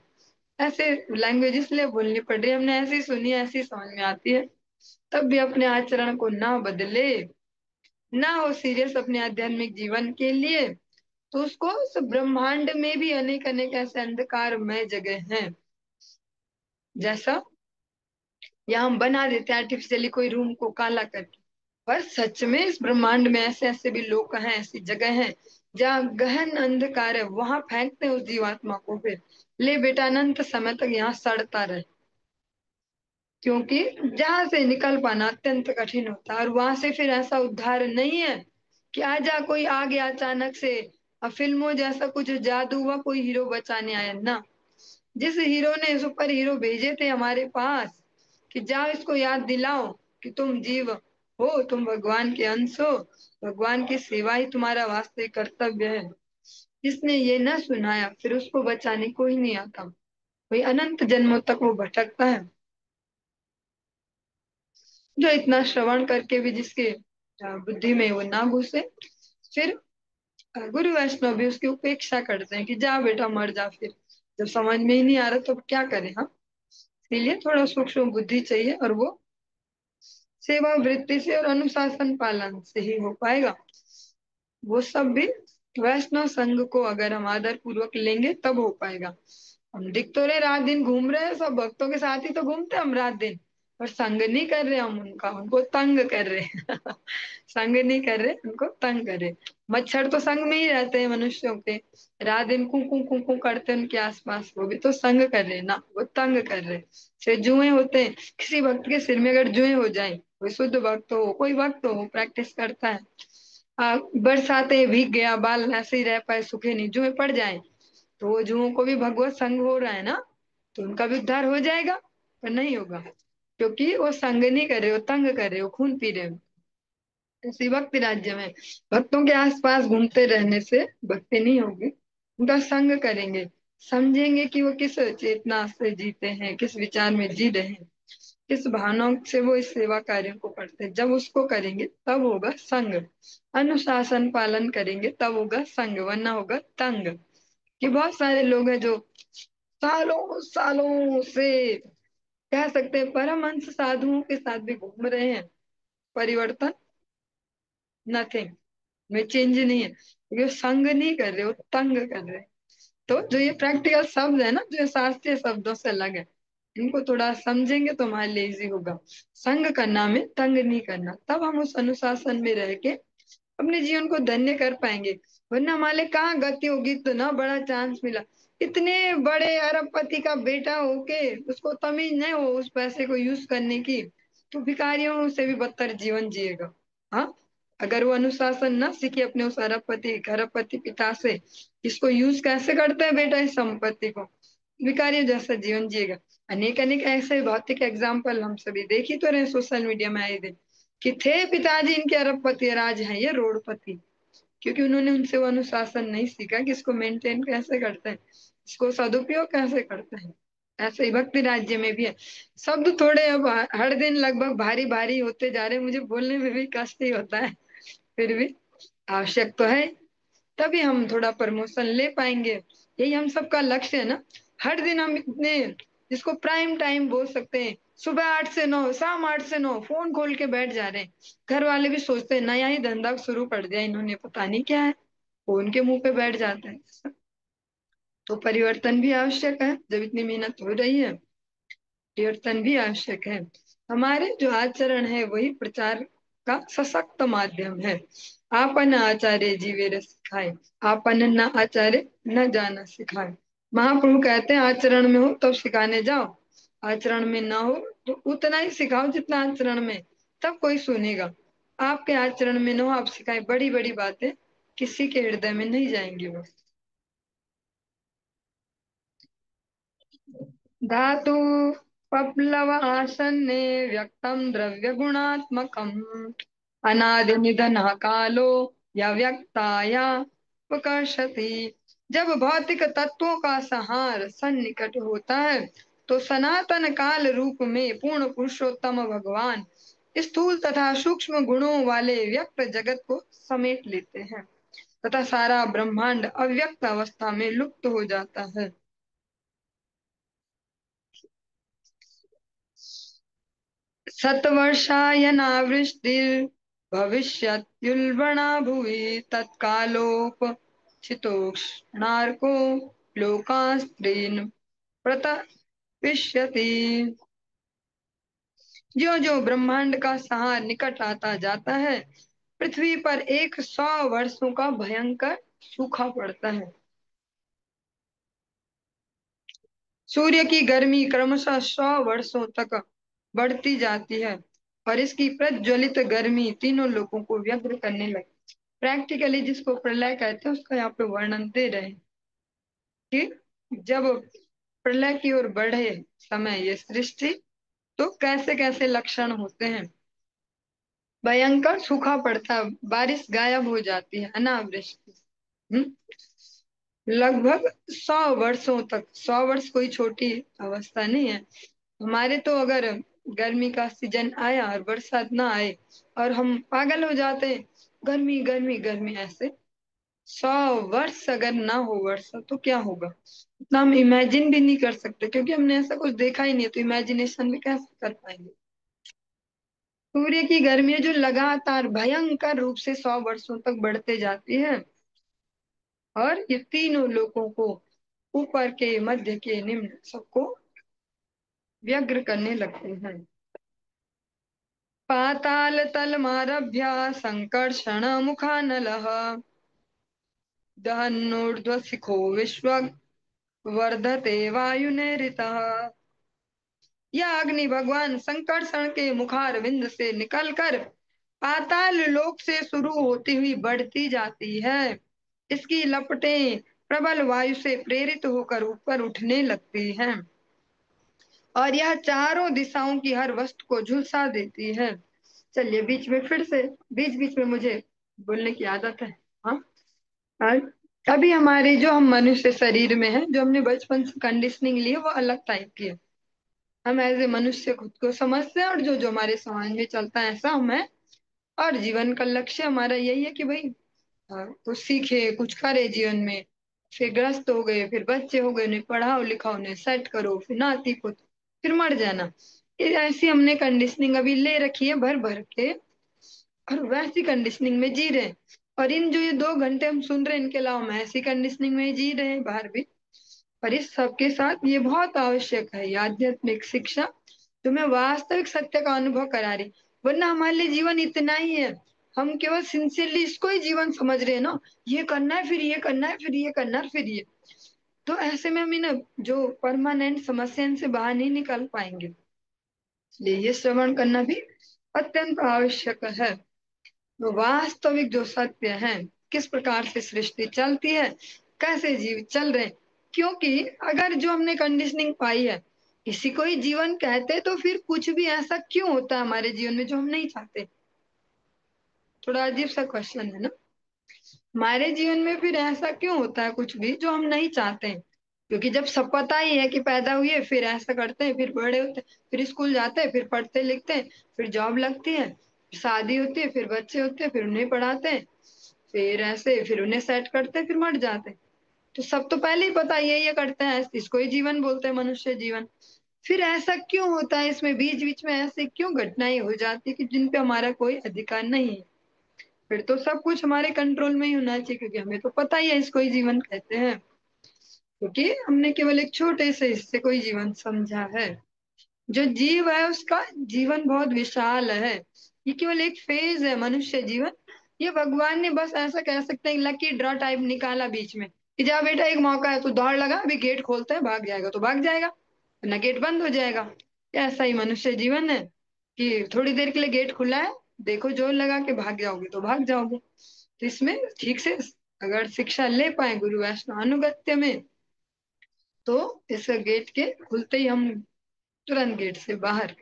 ऐसे लैंग्वेज इसलिए बोलनी पड़ रही है, हमने ऐसी सुनी ऐसी समझ में आती है, तब भी अपने आचरण को ना बदले, ना हो सीरियस अपने आध्यात्मिक जीवन के लिए, तो उसको उस ब्रह्मांड में भी अनेक अनेक ऐसे अंधकारमय जगह हैं, जैसा यहाँ हम बना देते हैं आर्टिफिशियली कोई रूम को काला करके, पर सच में इस ब्रह्मांड में ऐसे ऐसे भी लोग हैं, ऐसी जगह है जहाँ गहन अंधकार है, वहां फेंकते हैं उस जीवात्मा को, फिर ले बेटा अनंत समय तक यहाँ सड़ता रहे, क्योंकि जहां से निकल पाना अत्यंत कठिन होता है, और वहां से फिर ऐसा उद्धार नहीं है कि आजा कोई आ गया अचानक से, अब फिल्मों जैसा कुछ जादू हुआ कोई हीरो बचाने आया ना। जिस हीरो ने सुपर हीरो भेजे थे हमारे पास कि जाओ इसको याद दिलाओ कि तुम जीव हो, तुम भगवान के अंश हो, भगवान की सेवा ही तुम्हारा वास्तविक कर्तव्य है, जिसने ये ना सुनाया फिर उसको बचाने कोई नहीं आता, वही अनंत जन्मों तक वो भटकता है। जो इतना श्रवण करके भी जिसके बुद्धि में वो ना घुसे, फिर गुरु वैष्णव भी उसकी उपेक्षा करते हैं कि जा बेटा मर जा, फिर जब समझ में ही नहीं आ रहा तो अब क्या करें हम। इसीलिए थोड़ा सूक्ष्म बुद्धि चाहिए, और वो सेवा वृत्ति से और अनुशासन पालन से ही हो पाएगा। वो सब भी वैष्णव संघ को अगर हम आदर पूर्वक लेंगे तब हो पाएगा। हम दिख तो रहे रात दिन घूम रहे हैं, सब भक्तों के साथ ही तो घूमते हैं हम रात दिन, पर संग नहीं कर रहे हम उनका, उनको तंग कर रहे हैं। संग नहीं कर रहे, उनको तंग कर रहे। मच्छर तो संग में ही रहते हैं मनुष्यों के, रात दिन कू कू करते हैं उनके आसपास, वो भी तो संग कर रहे हैं ना, वो तंग कर रहे हैं। से जुए होते हैं, किसी भक्त के सिर में अगर जुए हो जाए, कोई शुद्ध भक्त हो कोई भक्त हो प्रैक्टिस करता है, बरसाते भीग गया बाल ऐसे ही रह पाए सूखे नहीं, जुए पड़ जाए, तो वो जुओं को भी भगवत संग हो रहा है ना, तो उनका भी उद्धार हो जाएगा, पर नहीं होगा, क्योंकि वो संग नहीं कर रहे, वो तंग कर रहे हो, खून पी रहे हो। इसी भक्ति राज्य में भक्तों के आसपास घूमते रहने से भक्ति नहीं होगी, उनका संग करेंगे, समझेंगे कि वो किस चेतना से जीते हैं, किस विचार में जी रहे हैं, किस भावनाओं से वो इस सेवा कार्य को करते हैं, जब उसको करेंगे तब होगा संग, अनुशासन पालन करेंगे तब होगा संग, वरना होगा तंग। कि बहुत सारे लोग हैं जो सालों सालों से, कह सकते हैं परमहंस साधुओं के साथ भी घूम रहे हैं, परिवर्तन नथिंग, में चेंज नहीं है, ये संग नहीं कर रहे, वो तंग कर रहे हैं। तो जो ये प्रैक्टिकल शब्द है ना, जो ये शास्त्रीय शब्दों से अलग है, इनको थोड़ा समझेंगे तो हमारे लिए इजी होगा। संग करना में तंग नहीं करना, तब हम उस अनुशासन में रह के अपने जीवन को धन्य कर पाएंगे। वरना हमारे कहाँ गति होगी, इतना बड़ा चांस मिला, इतने बड़े अरबपति का बेटा होके उसको तमीज नहीं हो उस पैसे को यूज करने की, तो भिखारियों से भी बदतर जीवन जिएगा। हाँ, अगर वो अनुशासन ना सीखे अपने उस अरबपति पिता से, इसको यूज कैसे करता है बेटा इस संपत्ति को, भिखारियों जैसा जीवन जिएगा। अनेक अनेक ऐसे भौतिक एग्जाम्पल हम सभी देख ही तो रहे सोशल मीडिया में आए दिन, कि थे पिताजी इनके अरबपति, राज हैं ये रोडपति, क्योंकि उन्होंने उनसे वो अनुशासन नहीं सीखा कि इसको मेंटेन कैसे करते हैं, इसको सदुपयोग कैसे करते हैं। ऐसे ही भक्ति राज्य में भी है। शब्द थोड़े अब हर दिन लगभग भारी भारी होते जा रहे हैं, मुझे बोलने में भी कष्ट ही होता है, फिर भी आवश्यक तो है, तभी हम थोड़ा प्रमोशन ले पाएंगे। यही हम सबका लक्ष्य है ना। हर दिन हम इतने, जिसको प्राइम टाइम बोल सकते हैं, सुबह 8 से 9, शाम 8 से 9 फोन खोल के बैठ जा रहे हैं। घर वाले भी सोचते हैं नया ही धंधा शुरू कर दिया इन्होंने, पता नहीं क्या है, फोन के मुंह पे बैठ जाते हैं। तो परिवर्तन भी आवश्यक है, जब इतनी मेहनत हो रही है, परिवर्तन भी आवश्यक है। हमारे जो आचरण है वही प्रचार का सशक्त माध्यम है। आपन आचार्य जीवेर सिखाए, आपन न आचार्य न जाना सिखाए। महाप्रभु कहते हैं आचरण में हो तब सिखाने जाओ, आचरण में ना हो तो उतना ही सिखाओ जितना आचरण में, तब कोई सुनेगा। आपके आचरण में न हो, आप सिखाए बड़ी बड़ी बातें, किसी के हृदय में नहीं जाएंगी वो। धातु पप्लव आसन्ने व्यक्तम द्रव्य गुणात्मकम, अनादि निधन कालो या व्यक्ताया उपकर्षति। जब भौतिक तत्वों का संहार सन्निकट होता है, तो सनातन काल रूप में पूर्ण पुरुषोत्तम भगवान स्थूल तथा सूक्ष्म गुणों वाले व्यक्त जगत को समेट लेते हैं, तथा सारा ब्रह्मांड अव्यक्त अवस्था में लुप्त हो जाता है। शतवर्षायनावृष्टिर्भविष्यत्युल्बणा भुवि, तत्कालोपचितोष्णार्को लोकास्त्रीन् प्रतपिष्यति। ज्यो ज्यो ब्रह्मांड का संहार निकट आता जाता है, पृथ्वी पर 100 वर्षों का भयंकर सूखा पड़ता है। सूर्य की गर्मी क्रमशः 100 वर्षों तक बढ़ती जाती है, और इसकी प्रज्वलित गर्मी तीनों लोगों को व्यग्र करने लगी। प्रैक्टिकली जिसको प्रलय कहते हैं उसका यहाँ पे वर्णन दे रहे हैं कि जब प्रलय की ओर बढ़े समय ये सृष्टि, तो कैसे कैसे लक्षण होते हैं। भयंकर सूखा पड़ता, बारिश गायब हो जाती है, अनावृष्टि। हम्म, लगभग 100 वर्षों तक। 100 वर्ष कोई छोटी अवस्था नहीं है। हमारे तो अगर गर्मी का सीजन आया और बरसात ना आए और हम पागल हो जाते हैं, गर्मी गर्मी गर्मी ऐसे। 100 वर्ष अगर ना हो वर्षा तो क्या होगा, इतना हम इमेजिन भी नहीं कर सकते, क्योंकि हमने ऐसा कुछ देखा ही नहीं है, तो इमेजिनेशन में कैसे कर पाएंगे। सूर्य की गर्मी जो लगातार भयंकर रूप से 100 वर्षों तक बढ़ते जाती है, और ये तीनों लोगों को, ऊपर के मध्य के निम्न सबको व्यग्र करने लगते हैं। पाताल तलमारभ्य संकर्षण मुखानलः, दहन्नूर्ध्वशिखो विश्व वर्धते वायुनेरितः। यह अग्नि भगवान संकर्षण के मुखार विंद से निकलकर पाताल लोक से शुरू होती हुई बढ़ती जाती है। इसकी लपटें प्रबल वायु से प्रेरित होकर ऊपर उठने लगती हैं, और यह चारों दिशाओं की हर वस्तु को झुलसा देती है। चलिए बीच में फिर से, बीच बीच में मुझे बोलने की आदत है। हाँ, और अभी हमारे जो हम मनुष्य शरीर में है, जो हमने बचपन से कंडीशनिंग ली है वो अलग टाइप की है। हम एज ए मनुष्य खुद को समझते हैं, और जो जो हमारे समाज में चलता है ऐसा हम है। और जीवन का लक्ष्य हमारा यही है कि भाई कुछ सीखे कुछ करे जीवन में। फिर ग्रस्त हो गए, फिर बच्चे हो गए, उन्हें पढ़ाओ लिखाओ, उन्हें सेट करो, फिर नाती पुत, फिर मर जाना। ये ऐसी हमने कंडीशनिंग अभी ले रखी है भर भर के, और वैसी कंडीशनिंग में जी रहे हैं। और इन जो ये 2 घंटे हम सुन रहे हैं, इनके अलावा हम ऐसी कंडीशनिंग में जी रहे हैं बाहर भी। पर इस सबके साथ ये बहुत आवश्यक है, ये आध्यात्मिक शिक्षा तुम्हें वास्तविक सत्य का अनुभव करा रही। वरना हमारे लिए जीवन इतना ही है, हम केवल सिंसियरली इसको ही जीवन समझ रहे हैं ना, ये करना है फिर ये करना है फिर ये करना है फिर ये। तो ऐसे में हम ना जो परमानेंट समस्या इनसे बाहर नहीं निकल पाएंगे। इसलिए ये श्रवण करना भी अत्यंत आवश्यक है। तो वास्तविक जो सत्य है, किस प्रकार से सृष्टि चलती है, कैसे जीव चल रहे हैं। क्योंकि अगर जो हमने कंडीशनिंग पाई है इसी को ही जीवन कहते, तो फिर कुछ भी ऐसा क्यों होता है हमारे जीवन में जो हम नहीं चाहते। थोड़ा अजीब सा क्वेश्चन है ना। हमारे जीवन में फिर ऐसा क्यों होता है कुछ भी जो हम नहीं चाहते हैं। क्योंकि जब सब पता ही है कि पैदा हुए फिर ऐसा करते हैं, फिर बड़े होते हैं, फिर स्कूल जाते हैं, फिर पढ़ते लिखते हैं, फिर जॉब लगती है, शादी होती है, फिर बच्चे होते हैं, फिर उन्हें पढ़ाते हैं, फिर ऐसे फिर उन्हें सेट करते हैं, फिर मर जाते हैं। तो सब तो पहले ही पता ये करते हैं, इसको ही जीवन बोलते हैं, मनुष्य जीवन। फिर ऐसा क्यों होता है, इसमें बीच बीच में ऐसे क्यों घटनाएं हो जाती है कि जिन पे हमारा कोई अधिकार नहीं है। फिर तो सब कुछ हमारे कंट्रोल में ही होना चाहिए, क्योंकि हमें तो पता ही है इसको ही जीवन कहते हैं। क्योंकि हमने केवल एक छोटे से हिस्से को ही जीवन समझा है। जो जीव है उसका जीवन बहुत विशाल है। ये केवल एक फेज है मनुष्य जीवन। ये भगवान ने बस ऐसा कह सकते हैं लकी ड्रॉ टाइप निकाला बीच में, कि जा बेटा एक मौका है, तू दौड़ लगा, अभी गेट खोलते हैं, भाग जाएगा तो भाग जाएगा, वरना गेट बंद हो जाएगा। ऐसा ही मनुष्य जीवन है कि थोड़ी देर के लिए गेट खुला है, देखो जोर लगा के भाग जाओगे तो भाग जाओगे। तो इसमें ठीक से अगर शिक्षा ले पाए गुरु वैष्णव अनुगत्य में, तो इस गेट के खुलते ही हम तुरंत गेट से बाहर।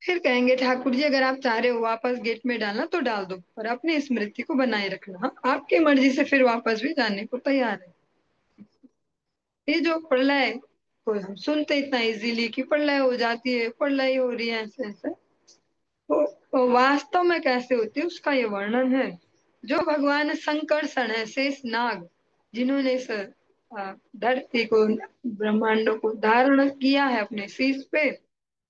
फिर कहेंगे ठाकुर जी अगर आप चाह रहे हो वापस गेट में डालना तो डाल दो, पर अपनी स्मृति को बनाए रखना, हाँ आपकी मर्जी से फिर वापस भी जाने को तैयार है। ये जो प्रलय को हम सुनते इतना इजीली कि प्रलय हो जाती है, प्रलय हो रही है, ऐसे ऐसे, तो वास्तव में कैसे होती है उसका ये वर्णन है। जो भगवान संकर्षण है, शेष नाग, जिन्होंने इस धरती को, ब्रह्मांडों को धारण किया है अपने शीश पे,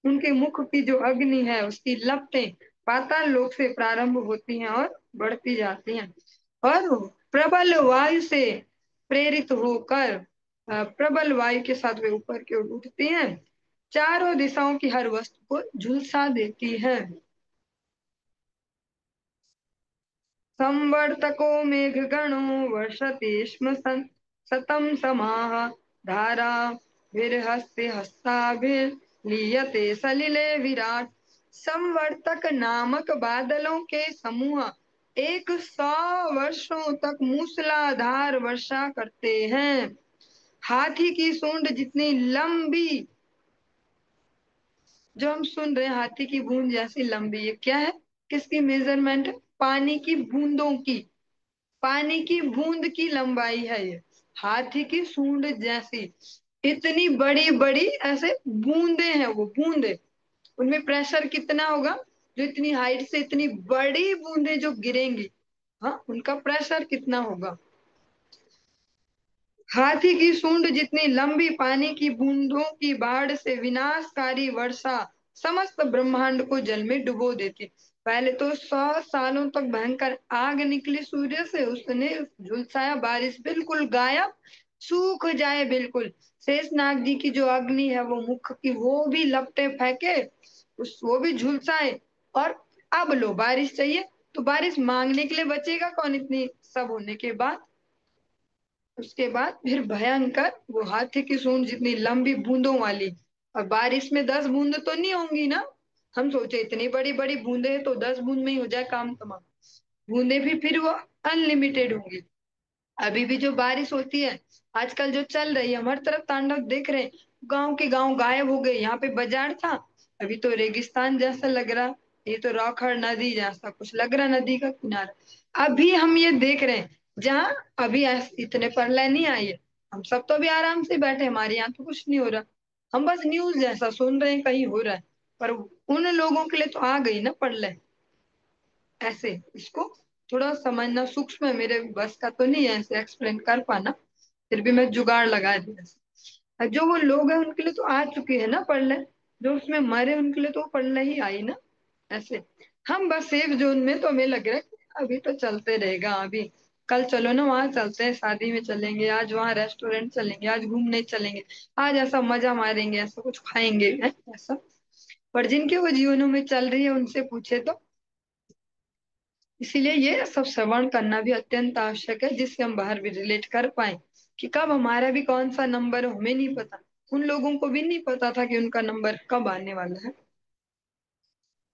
उनके मुख की जो अग्नि है उसकी लपटें पाताल लोक से प्रारंभ होती हैं और बढ़ती जाती हैं, और प्रबल वायु से प्रेरित होकर प्रबल वायु के साथ वे ऊपर की ओर उठती हैं, चारों दिशाओं की हर वस्तु को झुलसा देती है। संवर्तको मेघगणो वर्षति स्म सतम समाह धारा विरहस्ते हस्ताभिर्लीयते सलिले विराट। संवर्तक नामक बादलों के समूह 100 वर्षों तक मूसलाधार वर्षा करते हैं। हाथी की सूंड जितनी लंबी, जो हम सुन रहे हैं हाथी की बूंद जैसी लंबी, ये क्या है, किसकी मेजरमेंट है, पानी की बूंदों की, पानी की बूंद की लंबाई है ये। हाथी की सूंड जैसी इतनी बड़ी बड़ी ऐसे बूंदे हैं, वो बूंदे, उनमें प्रेशर कितना होगा, जो इतनी हाइट से इतनी बड़ी बूंदे जो गिरेंगी, हाँ उनका प्रेशर कितना होगा। हाथी की सूंड जितनी लंबी पानी की बूंदों की बाढ़ से विनाशकारी वर्षा समस्त ब्रह्मांड को जल में डुबो देती। पहले तो 100 सालों तक भयंकर आग निकली सूर्य से, उसने झुलसाया, बारिश बिल्कुल गायब, सूख जाए बिल्कुल। शेषनाग जी की जो अग्नि है वो मुख की, वो भी लपटे फेंके, उस वो भी झुलसाए। और अब लो बारिश चाहिए, तो बारिश मांगने के लिए बचेगा कौन इतनी सब होने के बाद। उसके बाद फिर भयंकर वो हाथी की सूंड जितनी लंबी बूंदों वाली। और बारिश में 10 बूंद तो नहीं होंगी ना, हम सोचे इतनी बड़ी बड़ी बूंदे तो 10 बूंद में ही हो जाए काम तमाम। बूंदे भी फिर वो अनलिमिटेड होंगी। अभी भी जो बारिश होती है आजकल जो चल रही है, हमारी तरफ तांडव देख रहे हैं, गांव के गांव गायब हो गए। यहाँ पे बाजार था, अभी तो रेगिस्तान जैसा लग रहा। ये तो रौखड़ नदी जैसा कुछ लग रहा, नदी का किनारा। अभी हम ये देख रहे हैं जहाँ अभी इतने प्रलय नहीं आई है, हम सब तो अभी आराम से बैठे, हमारे यहाँ तो कुछ नहीं हो रहा, हम बस न्यूज जैसा सुन रहे हैं कहीं हो रहा है। पर उन लोगों के लिए तो आ गई ना प्रलय। ऐसे इसको थोड़ा समझना सूक्ष्म है, मेरे बस का तो नहीं है ऐसे एक्सप्लेन कर पाना, फिर भी मैं जुगाड़ लगा दिया। जो वो लोग हैं उनके लिए तो आ चुकी है ना प्रलय, जो उसमें मरे उनके लिए तो प्रलय ही आई ना। ऐसे हम बस सेफ जोन में, तो हमें लग रहा है कि अभी तो चलते रहेगा अभी। कल चलो ना, वहां चलते हैं, शादी में चलेंगे, आज वहां रेस्टोरेंट चलेंगे, आज घूमने चलेंगे, आज ऐसा मजा मारेंगे, ऐसा कुछ खाएंगे है ऐसा। पर जिनके वो जीवनों में चल रही है उनसे पूछे तो। इसीलिए ये सब श्रवण करना भी अत्यंत आवश्यक है, जिससे हम बाहर भी रिलेट कर पाए कि कब हमारा भी कौन सा नंबर हो, हमें नहीं पता। उन लोगों को भी नहीं पता था कि उनका नंबर कब आने वाला है।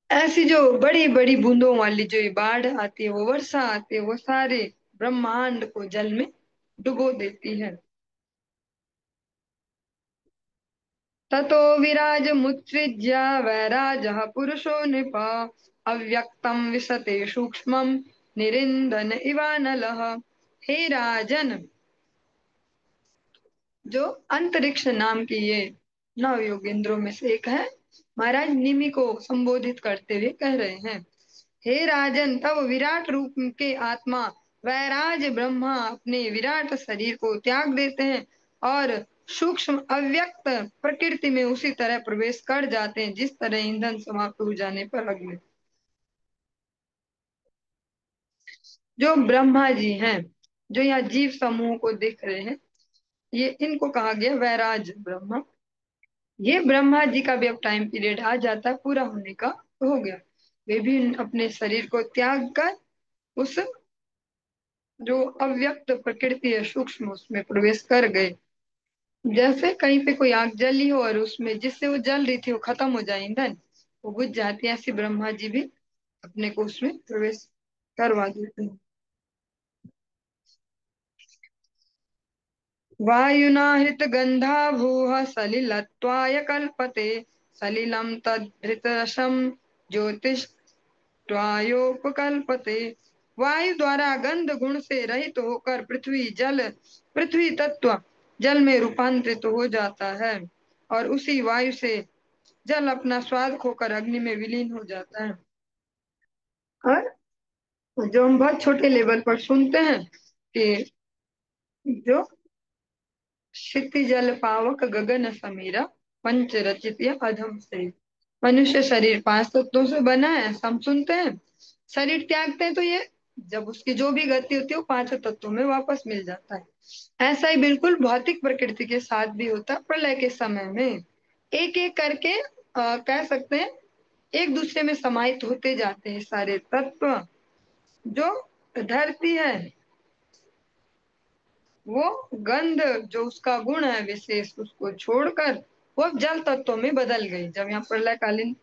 ऐसी जो बड़ी बड़ी बूंदों वाली जो ये बाढ़ आती है, वो वर्षा आती है, वो सारे ब्रह्मांड को जल में डुबो देती है। ततो विराज मुत्सृज्य वैराजः पुरुषो नृप, अव्यक्तम विशते सूक्ष्मम निरिंदन इवानलः। हे राजन, जो अंतरिक्ष नाम की ये नव योगेंद्रों में से एक है, महाराज निमि को संबोधित करते हुए कह रहे हैं, हे राजन, तब विराट रूप के आत्मा वैराज ब्रह्मा अपने विराट शरीर को त्याग देते हैं और सूक्ष्म अव्यक्त प्रकृति में उसी तरह प्रवेश कर जाते हैं जिस तरह ईंधन समाप्त हो जाने पर अग्नि। जो ब्रह्मा जी हैं, जो यहाँ जीव समूह को देख रहे हैं, ये इनको कहा गया वैराज ब्रह्मा। ये ब्रह्मा जी का भी अब टाइम पीरियड आ जाता है, पूरा होने का हो गया। वे भी अपने शरीर को त्याग कर उस जो अव्यक्त प्रकृति है सूक्ष्म, उसमें प्रवेश कर गए। जैसे कहीं पे कोई आग जली हो और उसमें जिससे वो जल रही थी वो खत्म हो जाए, ईंधन वो बुझ जाती है, ऐसे ब्रह्मा जी भी अपने को उसमें प्रवेश करवा देते हैं। वायुना हृत गंधा भूः सलिलत्वाय कल्पते, सलिलम तद्धृतरसम ज्योतिष्ट्वायोपकल्पते। वायु द्वारा गंध गुण से रहित होकर पृथ्वी तत्व जल में रूपांतरित हो जाता है, और उसी वायु से जल अपना स्वाद खोकर अग्नि में विलीन हो जाता है। और जो हम बहुत छोटे लेवल पर सुनते हैं कि जो क्षिति जल पावक गगन समीरा, पंच रचित अधम से। मनुष्य शरीर पांच तत्वों से बना है, ऐसा हम सुनते हैं। शरीर त्यागते हैं तो ये जब उसकी जो भी गति होती है वो पांचों तत्वों में वापस मिल जाता है। ऐसा ही बिल्कुल भौतिक प्रकृति के साथ भी होता है। प्रलय के समय में एक एक करके कह सकते हैं एक दूसरे में समाहित होते जाते हैं सारे तत्व। जो धरती है वो गंध जो उसका गुण है विशेष, उसको छोड़कर वो अब जल तत्व में बदल गई, जब यहाँ प्रलयकालीन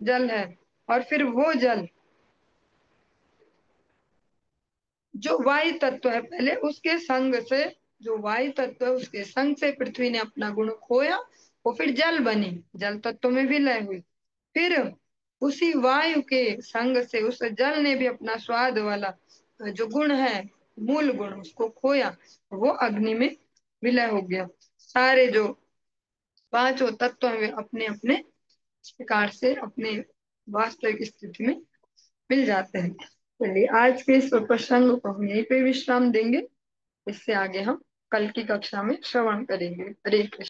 जल है। और फिर वो जल जो वायु तत्व है पहले उसके संग से, जो वायु तत्व है उसके संग से पृथ्वी ने अपना गुण खोया, वो फिर जल बनी, जल तत्व में विलय हुई। फिर उसी वायु के संग से उस जल ने भी अपना स्वाद वाला जो गुण है, मूल गुण, उसको खोया, वो अग्नि में विलय हो गया। सारे जो पांचों तत्व हैं वे अपने अपने प्रकार से अपने वास्तविक स्थिति में मिल जाते हैं। चलिए आज के इस प्रसंग को हम यहीं पे विश्राम देंगे। इससे आगे हम कल की कक्षा में श्रवण करेंगे। हरे कृष्ण।